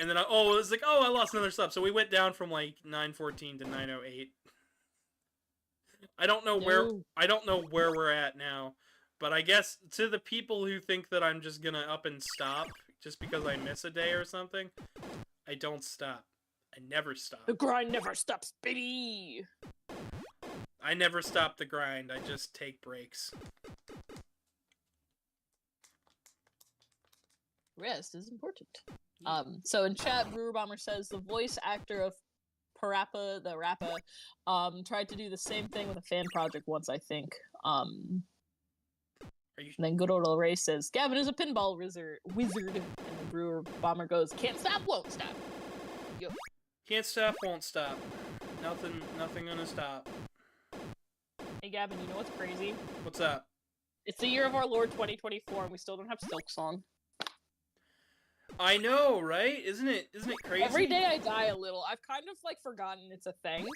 And then it was like, oh, I lost another sub, so we went down from like 914 to 908. I don't know where we're at now, but I guess to the people who think that I'm just gonna up and stop just because I miss a day or something, I don't stop. I never stop. The grind never stops, baby! I never stop the grind, I just take breaks. Rest is important. So in chat, Brewer Bomber says the voice actor of Parappa the Rappa tried to do the same thing with a fan project once, I think. And then good old Ray says Gavin is a pinball wizard, and the Brewer Bomber goes, can't stop, won't stop. Yo. Can't stop, won't stop. Nothing gonna stop. Hey Gavin, you know what's crazy? What's up? It's the year of our Lord 2024, and we still don't have Silk Song. I know, right? Isn't it crazy? Every day I die a little. I've kind of like forgotten it's a thing.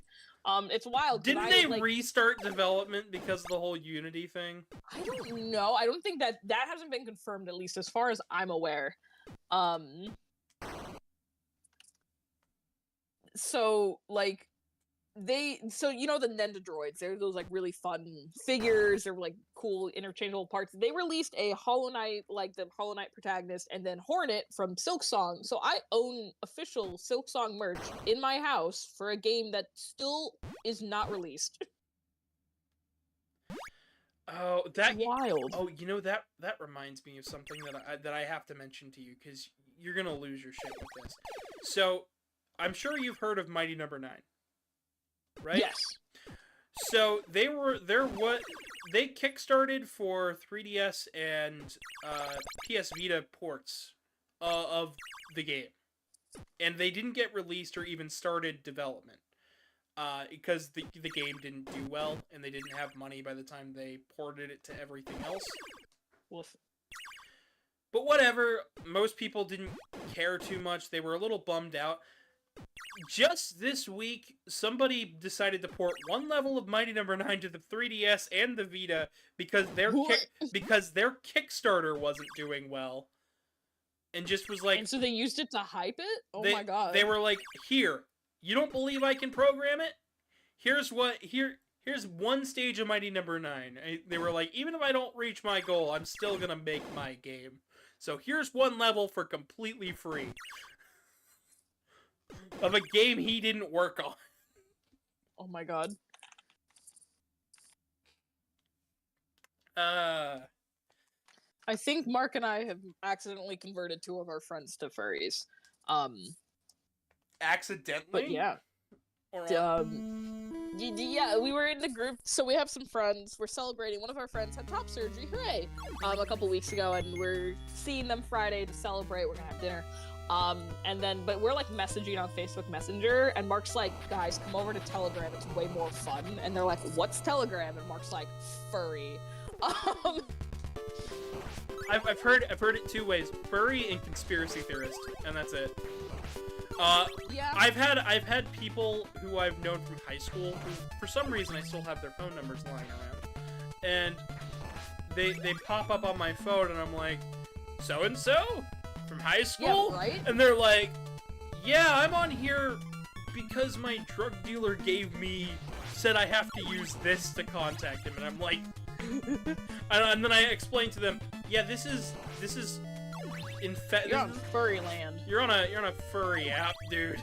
It's wild. Didn't they restart development because of the whole Unity thing? I don't know. I don't think that hasn't been confirmed, at least as far as I'm aware. So like so you know the Nenda droids, they're those like really fun figures, they're like cool interchangeable parts. They released a Hollow Knight, like the Hollow Knight protagonist, and then Hornet from Silksong. So I own official Silksong merch in my house for a game that still is not released. Oh, that wild. Oh, you know that reminds me of something that I have to mention to you, because you're gonna lose your shit with this. So I'm sure you've heard of Mighty Number 9. Right? Yes. So they kickstarted for 3DS and PS Vita ports of the game, and they didn't get released or even started development because the game didn't do well and they didn't have money by the time they ported it to everything else. Woof. But whatever, most people didn't care too much. They were a little bummed out. Just this week, somebody decided to port one level of Mighty Number 9 to the 3DS and the Vita because their Kickstarter wasn't doing well, and just was like. And so they used it to hype it. Oh my god! They were like, "Here, you don't believe I can program it? Here's one stage of Mighty Number 9." They were like, "Even if I don't reach my goal, I'm still gonna make my game. So here's one level for completely free." Of a game he didn't work on. Oh my god. I think Mark and I have accidentally converted 2 of our friends to furries. Accidentally? But yeah. Yeah, we were in the group, so we have some friends. We're celebrating. One of our friends had top surgery, hooray! A couple weeks ago, and we're seeing them Friday to celebrate. We're gonna have dinner. But we're like messaging on Facebook Messenger, and Mark's like, guys, come over to Telegram, it's way more fun. And they're like, what's Telegram? And Mark's like, furry. I've heard it 2 ways: furry and conspiracy theorist, and that's it. Yeah. I've had people who I've known from high school who, for some reason, I still have their phone numbers lying around, and they pop up on my phone, and I'm like, so and so from high school? Yeah, right? And they're like, yeah, I'm on here because my drug dealer said I have to use this to contact him. And I'm like, and then I explain to them, yeah, this is you're on furry land. You're on a furry app, dude.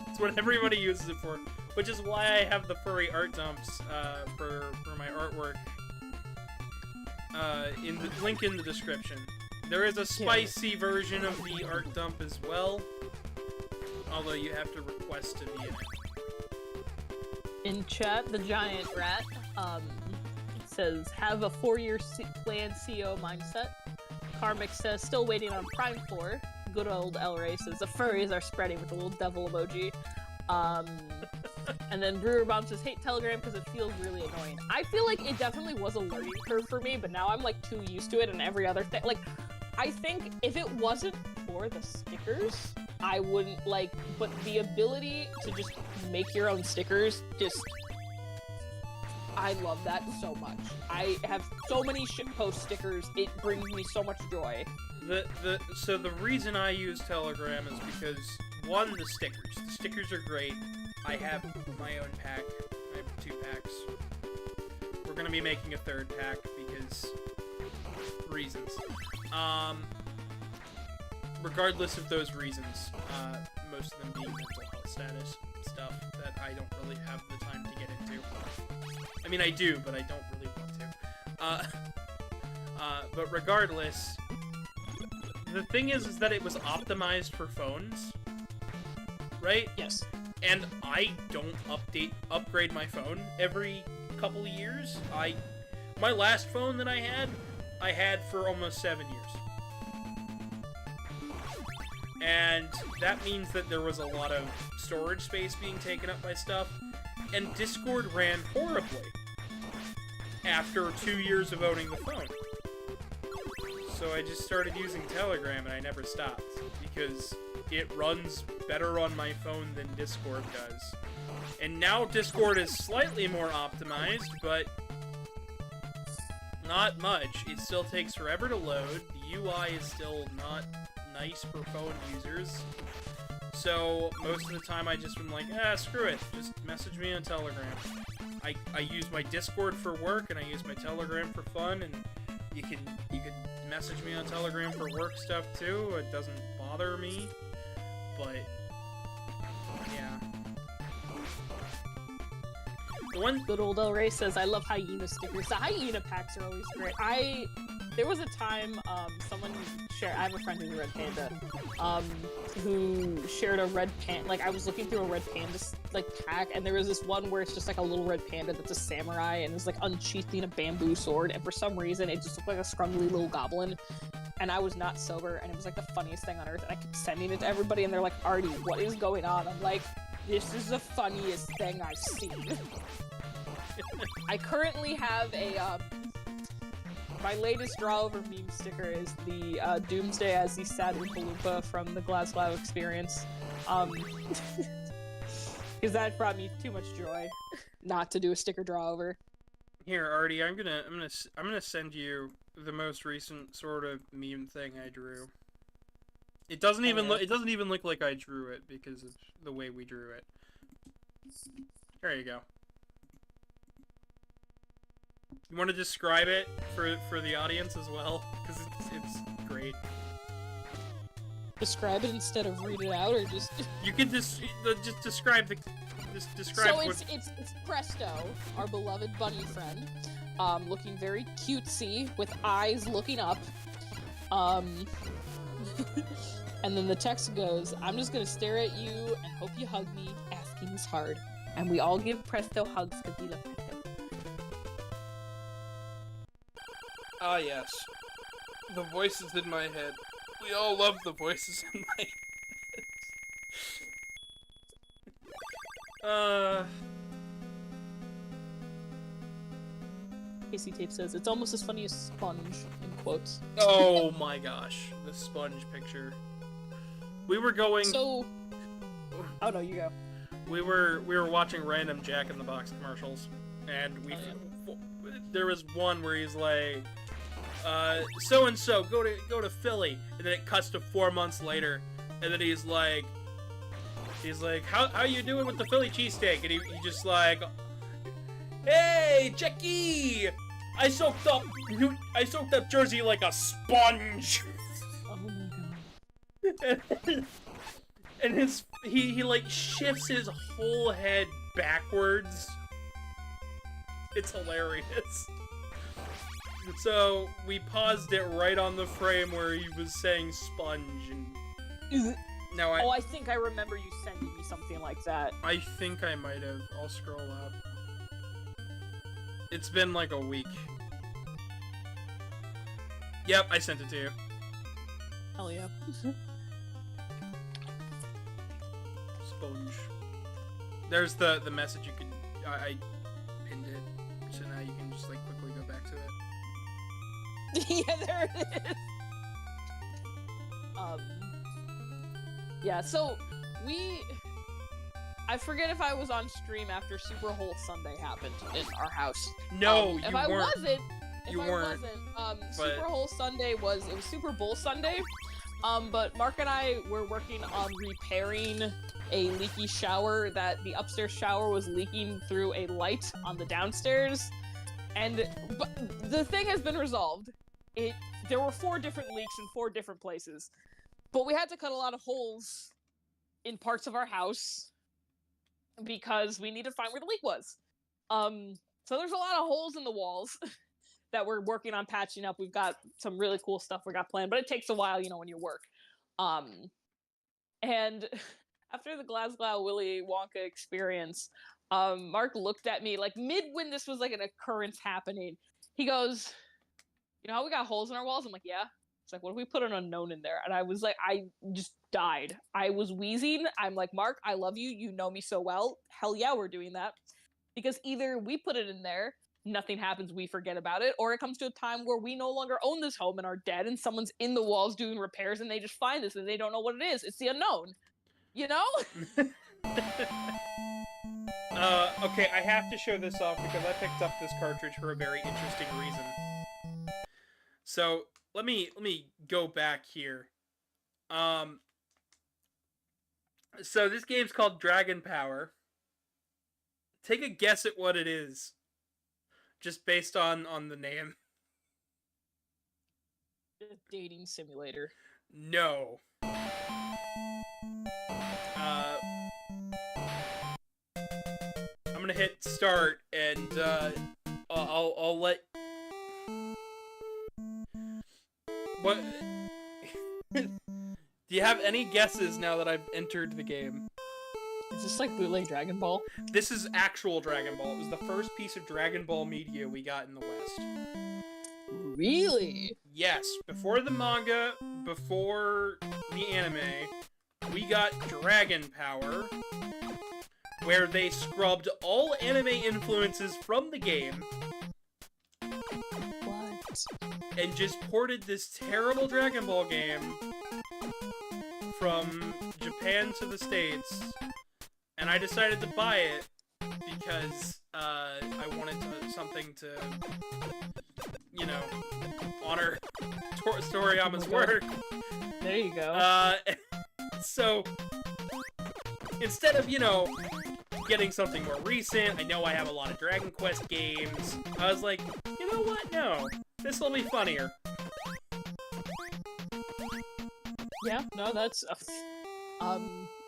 It's what everybody uses it for, which is why I have the furry art dumps for my artwork. In the link in the description. There is a spicy version of the art dump as well, although you have to request to be in it. In chat, the giant rat says, have a 4-year planned CO mindset. Karmic says, still waiting on Prime 4. Good old El Rey says, the furries are spreading with the little devil emoji. And then Brewer Bomb says, hate Telegram because it feels really annoying. I feel like it definitely was a learning curve for me, but now I'm like too used to it, and every other thing, like, I think if it wasn't for the stickers, I wouldn't like, but the ability to just make your own stickers, I love that so much. I have so many shitpost stickers. It brings me so much joy. So the reason I use Telegram is because, one, the stickers. The stickers are great. I have my own pack. I have 2 packs. We're gonna be making a 3rd pack because reasons. Regardless of those reasons, most of them being mental health status stuff that I don't really have the time to get into. I mean, I do, but I don't really want to. But regardless, the thing is that it was optimized for phones, right? Yes. And I don't upgrade my phone every couple of years. My last phone that I had for almost 7 years. And that means that there was a lot of storage space being taken up by stuff, and Discord ran horribly after 2 years of owning the phone. So I just started using Telegram, and I never stopped, because it runs better on my phone than Discord does. And now Discord is slightly more optimized, but not much. It still takes forever to load. The UI is still not nice for phone users. So most of the time I just been like, screw it. Just message me on Telegram. I use my Discord for work, and I use my Telegram for fun, and you can message me on Telegram for work stuff too. It doesn't bother me. But yeah. The one Good old El Rey says, I love hyena stickers. The hyena packs are always great. There was a time, someone shared, I have a friend who's a red panda, who shared a red panda, like, I was looking through a red panda, like, pack, and there was this one where it's just, like, a little red panda that's a samurai, and it's, like, unsheathing a bamboo sword, and for some reason, it just looked like a scrumbly little goblin, and I was not sober, and it was, like, the funniest thing on earth, and I kept sending it to everybody, and they're like, Artie, what is going on? I'm like, this is the funniest thing I've seen. I currently have a, my latest draw-over meme sticker is the, Doomsday as the sad Oompa Loompa from the Glasgow experience. Because that brought me too much joy not to do a sticker draw-over. Here, Artie, I'm gonna send you the most recent sort of meme thing I drew. It doesn't even look like I drew it because of the way we drew it. There you go. You want to describe it for the audience as well? Because it's great. Describe it instead of read it out, or just... You can just describe the... describe so what... it's Presto, our beloved bunny friend, looking very cutesy, with eyes looking up. And then the text goes, I'm just gonna stare at you and hope you hug me, asking is hard. And we all give Presto hugs because we love Presto. Ah, yes. The voices in my head. We all love the voices in my head. Casey Tape says, it's almost as funny as Sponge, in quotes. Oh my gosh. The Sponge picture. We were going... So... Oh no, you go. We were watching random Jack in the Box commercials, and there was one where he's like, so and so go to Philly, and then it cuts to 4 months later, and then he's like how you doing with the Philly cheesesteak? And he just like, hey Jackie, I soaked up Jersey like a sponge. Oh my god. And he like shifts his whole head backwards. It's hilarious. So we paused it right on the frame where he was saying sponge, and now Oh, I think I remember you sending me something like that. I think I might have. I'll scroll up. It's been like a week. Yep, I sent it to you. Hell yeah. Sponge. There's the message you can... I pinned it, so now you can just like quickly go back to it. Yeah, there it is. Yeah, so I forget if I was on stream after Super Hole Sunday happened in our house. No, If you I weren't. wasn't, You weren't, but- Super Hole Sunday was Super Bowl Sunday. But Mark and I were working on repairing a leaky shower that the upstairs shower was leaking through a light on the downstairs. But the thing has been resolved. There were 4 different leaks in 4 different places. But we had to cut a lot of holes in parts of our house because we needed to find where the leak was. So there's a lot of holes in the walls that we're working on patching up. We've got some really cool stuff we got planned, but it takes a while, when you work. And after the Glasgow Willy Wonka experience, Mark looked at me like mid when this was like an occurrence happening. He goes, "You know how we got holes in our walls?" I'm like, "Yeah." It's like, "What if we put an unknown in there?" And I was like, I just died. I was wheezing. I'm like, "Mark, I love you. You know me so well. Hell yeah, we're doing that." Because either we put it in there, nothing happens, we forget about it, or it comes to a time where we no longer own this home and are dead, and someone's in the walls doing repairs, and they just find this, and they don't know what it is. It's the unknown. You know? Okay, I have to show this off because I picked up this cartridge for a very interesting reason. So, let me go back here. So this game's called Dragon Power. Take a guess at what it is. Just based on the name. Dating simulator. No. I'm gonna hit start and I'll let. What? Do you have any guesses now that I've entered the game? Is this like bootleg Dragon Ball? This is actual Dragon Ball. It was the first piece of Dragon Ball media we got in the West. Really? Yes, before the manga, before the anime, we got Dragon Power, where they scrubbed all anime influences from the game What? and just ported this terrible Dragon Ball game from Japan to the States. And I decided to buy it because I wanted something to, honor Toriyama's work. There you go. So instead of, getting something more recent, I know I have a lot of Dragon Quest games, I was like, you know what? No, this will be funnier. Yeah, no, that's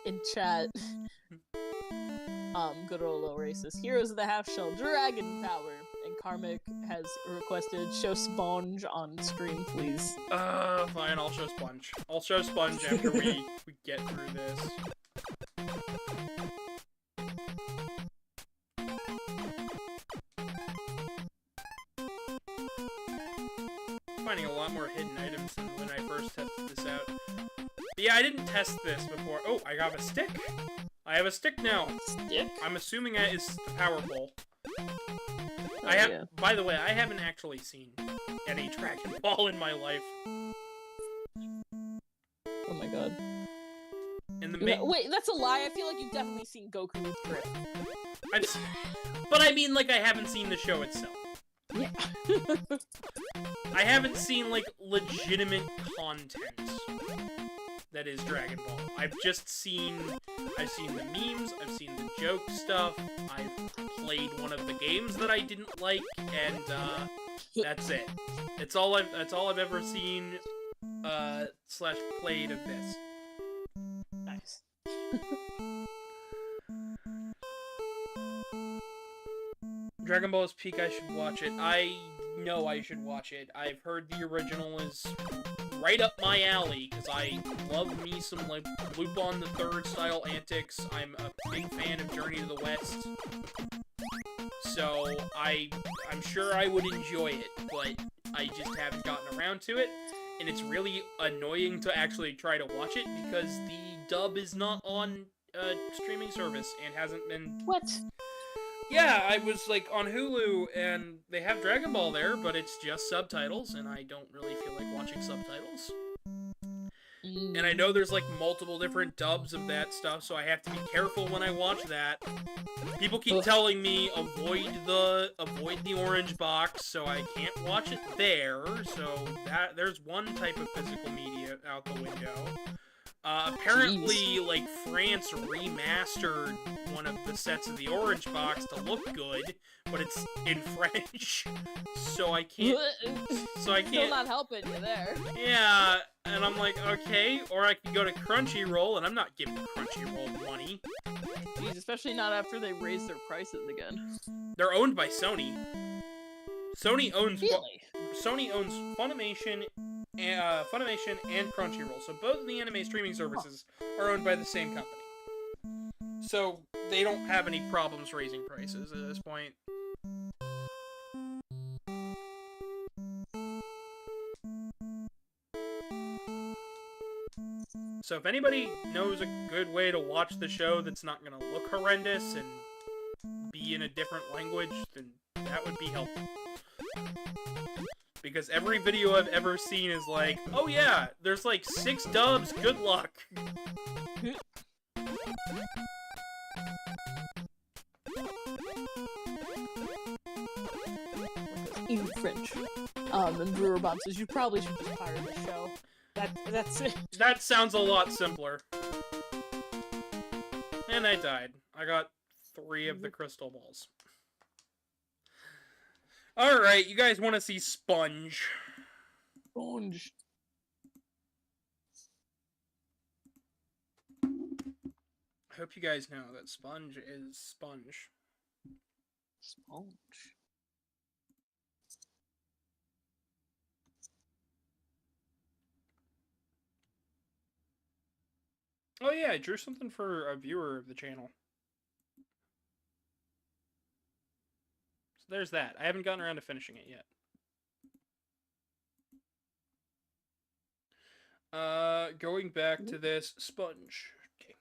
in chat. Good old low racist. Heroes of the Half Shell, Dragon Power, and Karmic has requested show Sponge on stream, please. Fine, I'll show Sponge. I'll show Sponge after we get through this. Finding a lot more hidden items than when I first tested this out. But yeah, I didn't test this before. Oh, I got a stick. I have a stick now. Stick? I'm assuming it's the Power Bowl. Yeah. By the way, I haven't actually seen any Dragon Ball in my life. Oh my god. In the Wait, that's a lie. I feel like you've definitely seen Goku with Grip. But I mean, like, I haven't seen the show itself. Yeah. I haven't seen, like, legitimate content that is Dragon Ball. I've seen the memes, I've seen the joke stuff, I've played one of the games that I didn't like, and, that's it. That's all I've ever seen, / played of this. Nice. Dragon Ball is peak, I should watch it. I know I should watch it. I've heard the original is right up my alley, because I love me some, like, Lupin the Third style antics. I'm a big fan of Journey to the West. So, I'm sure I would enjoy it, but I just haven't gotten around to it. And it's really annoying to actually try to watch it, because the dub is not on a streaming service, and hasn't been... What? Yeah, I was, like, on Hulu, and they have Dragon Ball there, but it's just subtitles, and I don't really feel like watching subtitles. And I know there's like multiple different dubs of that stuff, so I have to be careful when I watch that. People keep telling me avoid the orange box, so I can't watch it there. So there's one type of physical media out the window. Apparently, like, France remastered one of the sets of the orange box to look good, but it's in French, so I can't. Still not helping you there. Yeah, and I'm like, okay, or I could go to Crunchyroll, and I'm not giving Crunchyroll money. Jeez, especially not after they raised their prices again. They're owned by Sony. Sony owns Funimation and Crunchyroll, so both of the anime streaming services are owned by the same company. So they don't have any problems raising prices at this point. So if anybody knows a good way to watch the show that's not going to look horrendous and be in a different language, then that would be helpful. Because every video I've ever seen is like, oh yeah, there's like 6 dubs, good luck. In French. And Brewer Bob says, you probably should just pirate the show. That's it. That sounds a lot simpler. And I died. I got 3 of the crystal balls. Alright, you guys want to see Sponge. Sponge. I hope you guys know that Sponge is Sponge. Sponge. Oh yeah, I drew something for a viewer of the channel. So there's that. I haven't gotten around to finishing it yet. Going back to this Sponge. Okay.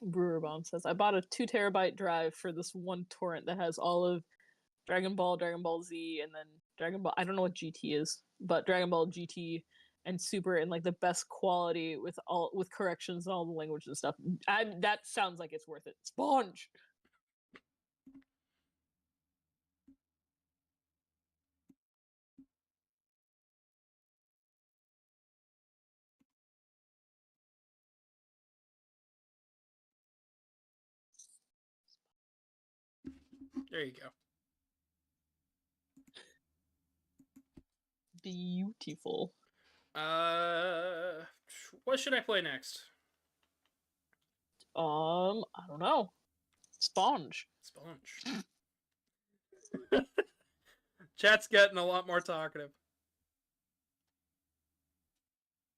Brewer Bomb says, I bought a 2 terabyte drive for this one torrent that has all of Dragon Ball Z, and then Dragon Ball, I don't know what GT is, but Dragon Ball GT and Super in like the best quality with corrections and all the language and stuff. That sounds like it's worth it. Sponge. There you go. Beautiful. What should I play next? I don't know. Sponge. Sponge. Chat's getting a lot more talkative.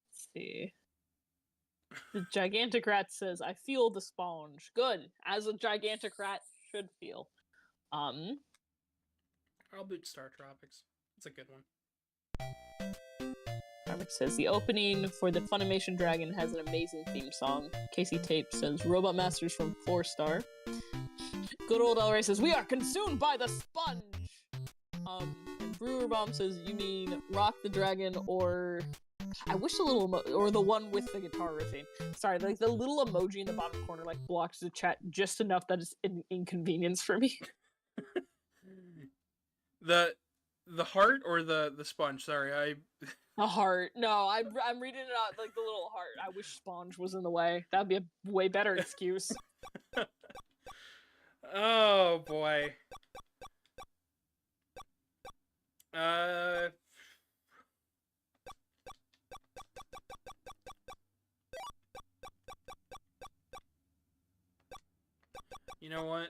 Let's see. The Gigantic Rat says, I feel the sponge. Good. As a Gigantic Rat should feel. I'll boot Star Tropics. It's a good one. Robert says, the opening for the Funimation Dragon has an amazing theme song. Casey Tape says, Robot Masters from 4-star. Good old El Rey says, we are consumed by the sponge! And Brewer Bomb says, you mean Rock the Dragon or... I wish a little or the one with the guitar riffing. Sorry, like the little emoji in the bottom corner like blocks the chat just enough that it's an inconvenience for me. The heart or the sponge? Sorry, A heart. No, I'm reading it out like the little heart. I wish Sponge was in the way. That'd be a way better excuse. Oh boy. You know what?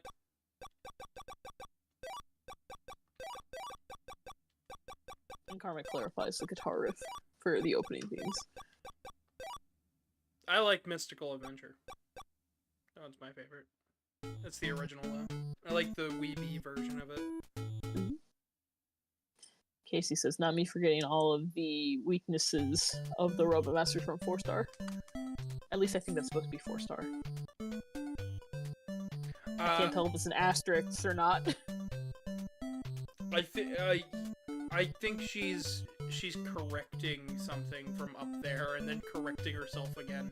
And Karma clarifies the guitar riff for the opening themes. I like Mystical Adventure. That one's my favorite. That's the original though. I like the Weeby version of it. Casey says, not me forgetting all of the weaknesses of the Robot Master from 4-star. At least I think that's supposed to be 4-star. I can't tell if it's an asterisk or not. I think she's correcting something from up there and then correcting herself again.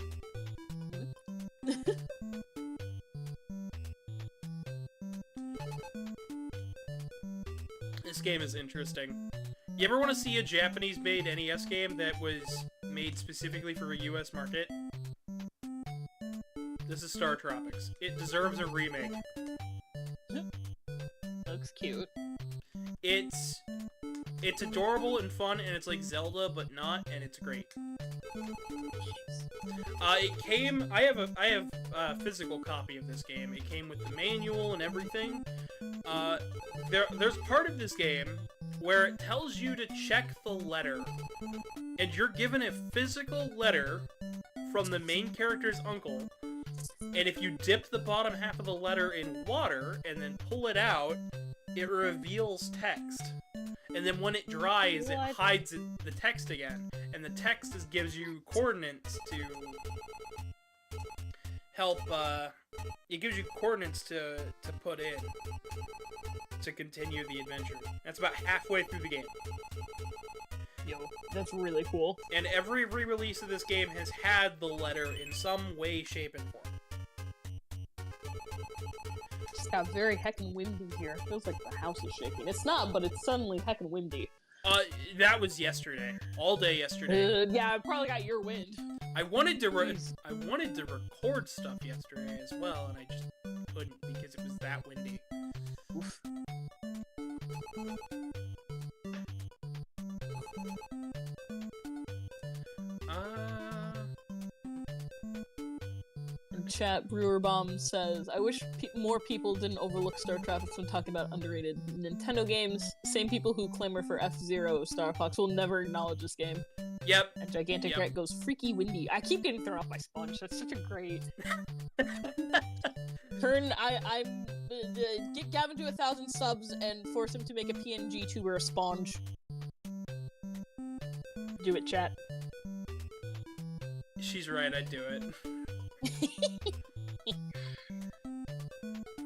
This game is interesting. You ever want to see a Japanese-made NES game that was made specifically for a US market? This is Star Tropics. It deserves a remake. Looks cute. It's adorable and fun, and it's like Zelda, but not, and it's great. It came. I have a physical copy of this game. It came with the manual and everything. There's part of this game where it tells you to check the letter, and you're given a physical letter from the main character's uncle. And if you dip the bottom half of the letter in water and then pull it out, it reveals text. And then when it dries, it hides the text again. And the text gives you coordinates to help, it gives you coordinates to put in to continue the adventure. That's about halfway through the game. Yo, that's really cool. And every re-release of this game has had the letter in some way, shape, and form. It's got very heckin' windy here. It feels like the house is shaking. It's not, but it's suddenly heckin' windy. That was yesterday. All day yesterday. Yeah, I probably got your wind. I wanted to record stuff yesterday as well, and I just couldn't because it was that windy. Oof. In chat, Brewer Bomb says, I wish more people didn't overlook Star Tropics when talking about underrated Nintendo games. Same people who clamor for F-Zero Star Fox will never acknowledge this game. Yep. And Gigantic Rat goes, freaky windy. I keep getting thrown off by Sponge. That's such a great... get Gavin to 1,000 subs and force him to make a PNG tuber a Sponge. Do it, chat. She's right, I'd do it.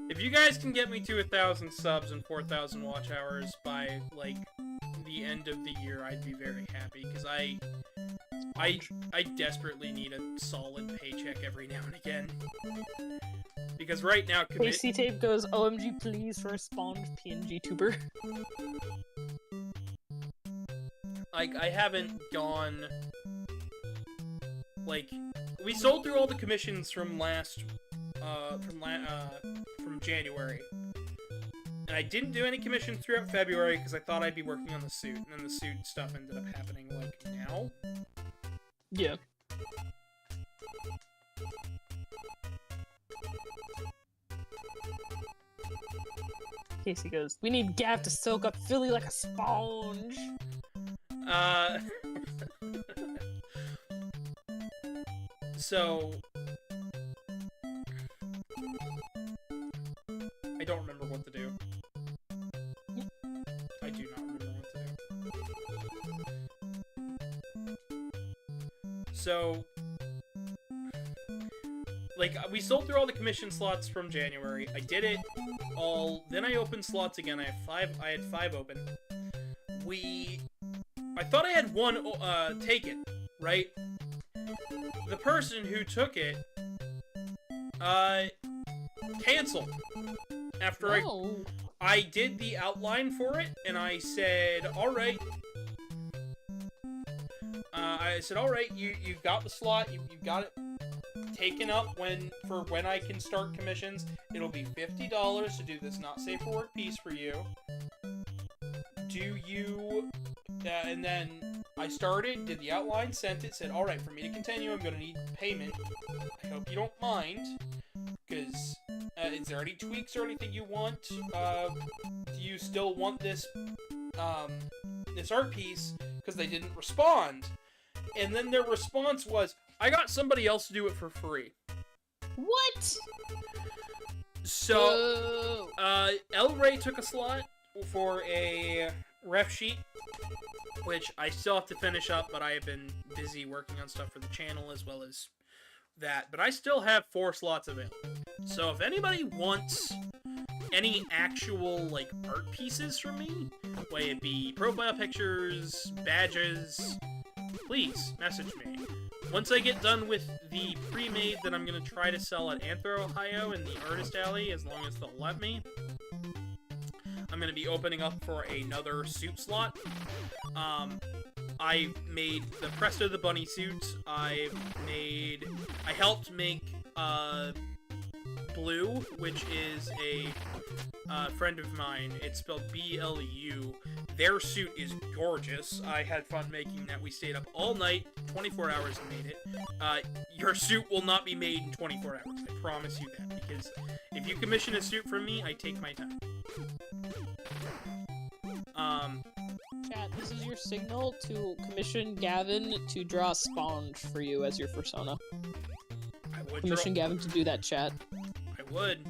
If you guys can get me to 1,000 subs and 4,000 watch hours by, like, the end of the year, I'd be very happy, because I desperately need a solid paycheck every now and again. Because right now, AC Tape goes, OMG please for a Sponge PNG tuber. Like, I haven't gone... Like, we sold through all the commissions from from January. And I didn't do any commissions throughout February because I thought I'd be working on the suit, and then the suit stuff ended up happening, like, now. Yeah. Casey goes, we need Gav to soak up Philly like a sponge. So... I don't remember what to do. I do not remember what to do. So... Like, we sold through all the commission slots from January. I did it all. Then I opened slots again. I had five open. I thought I had one take it, right? The person who took it canceled after I did the outline for it, and I said, all right. I said, all right, you got the slot, you got it taken up when I can start commissions. It'll be $50 to do this not safe for work piece for you. Do you... and then I started, did the outline, sent it, said, alright, for me to continue, I'm gonna need payment. I hope you don't mind, because, is there any tweaks or anything you want? Do you still want this, this art piece? Because they didn't respond. And then their response was, I got somebody else to do it for free. What? So, El Rey took a slot for a ref sheet, which I still have to finish up, but I have been busy working on stuff for the channel as well as that. But I still have 4 slots available. So if anybody wants any actual, like, art pieces from me, whether it be profile pictures, badges, please message me. Once I get done with the pre-made that I'm going to try to sell at Anthro, Ohio in the Artist Alley, as long as they'll let me, I'm going to be opening up for another suit slot. I made the Presto the Bunny suit. I helped make Blue, which is a friend of mine. It's spelled B-L-U. Their suit is gorgeous. I had fun making that. We stayed up all night, 24 hours and made it. Your suit will not be made in 24 hours. I promise you that. Because if you commission a suit from me, I take my time. Chat, this is your signal to commission Gavin to draw a sponge for you as your persona. I would Commission Gavin to do that, chat. I would.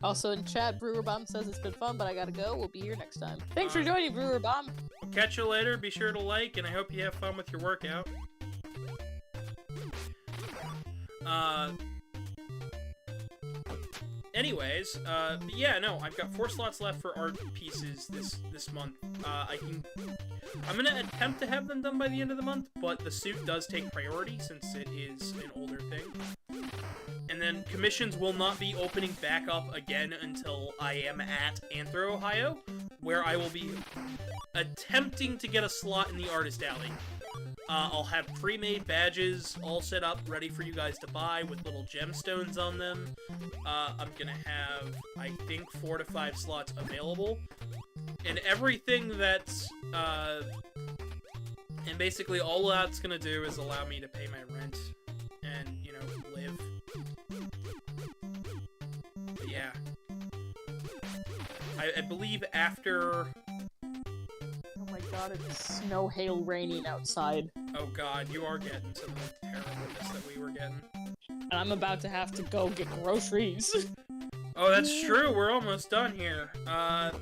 Also in chat, Brewer Bomb says it's been fun, but I gotta go. We'll be here next time. Thanks for joining, Brewer Bomb. We'll catch you later. Be sure to like, and I hope you have fun with your workout. Anyways, yeah, no, I've got 4 slots left for art pieces this month. I'm gonna attempt to have them done by the end of the month, but the suit does take priority since it is an older thing. And then commissions will not be opening back up again until I am at Anthro, Ohio, where I will be attempting to get a slot in the Artist Alley. I'll have pre-made badges all set up, ready for you guys to buy, with little gemstones on them. I'm gonna have, I think, 4 to 5 slots available. And everything that's, and basically all that's gonna do is allow me to pay my rent and, you know, live. But yeah. I believe after... Oh my god, it's snow, hail, raining outside. Oh god, you are getting some of the terribleness that we were getting. And I'm about to have to go get groceries. Oh, that's true, we're almost done here. Have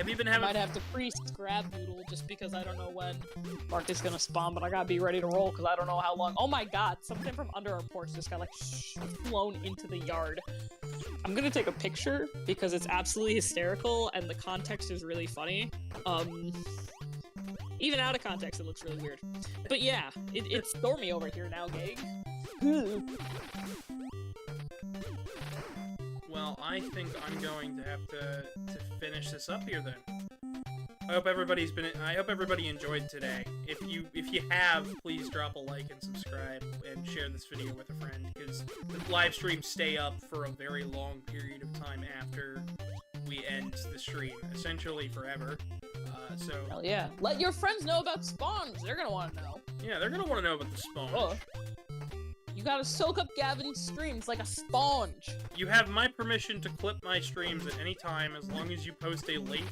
you been having... I might have to pre-scrab noodle just because I don't know when Mark is gonna spawn, but I gotta be ready to roll because I don't know how long. Oh my god, something from under our porch just got like flown into the yard. I'm gonna take a picture because it's absolutely hysterical and the context is really funny. Even out of context, it looks really weird. But yeah, it's stormy over here now, gang. Well, I think I'm going to have to finish this up here then. I hope everybody enjoyed today. If you have, please drop a like and subscribe and share this video with a friend, because the live streams stay up for a very long period of time after we end the stream, essentially forever. So hell yeah, let your friends know about spawns. They're gonna want to know. Yeah, they're gonna want to know about the spawn. Oh. You gotta soak up Gavin's streams like a sponge. You have my permission to clip my streams at any time, as long as you post a link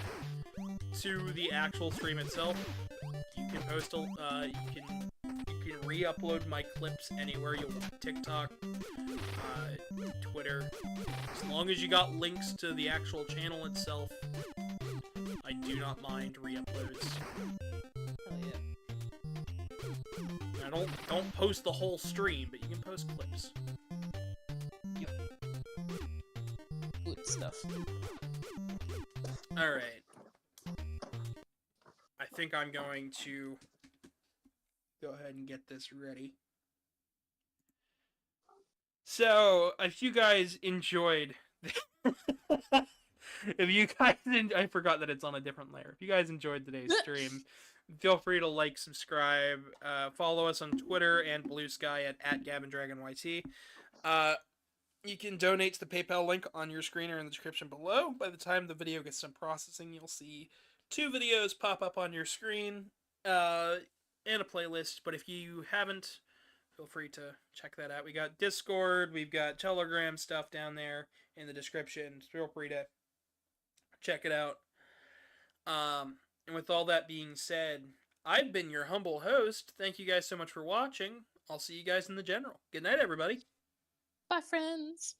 to the actual stream itself. You can post a, you can re-upload my clips anywhere you want. TikTok, Twitter. As long as you got links to the actual channel itself, I do not mind re-uploads. Hell yeah. Now, don't post the whole stream, but you can post clips. Yep. Good stuff. Alright. I think I'm going to go ahead and get this ready. So, if you guys enjoyed... I forgot that it's on a different layer. If you guys enjoyed today's stream, feel free to like, subscribe, follow us on Twitter and Blue Sky at GavinDragonYT. You can donate to the PayPal link on your screen or in the description below. By the time the video gets done processing, you'll see 2 videos pop up on your screen, and a playlist. But if you haven't, feel free to check that out. We got Discord, we've got Telegram stuff down there in the description. Feel free to check it out. And with all that being said, I've been your humble host. Thank you guys so much for watching. I'll see you guys in the general. Good night, everybody. Bye, friends.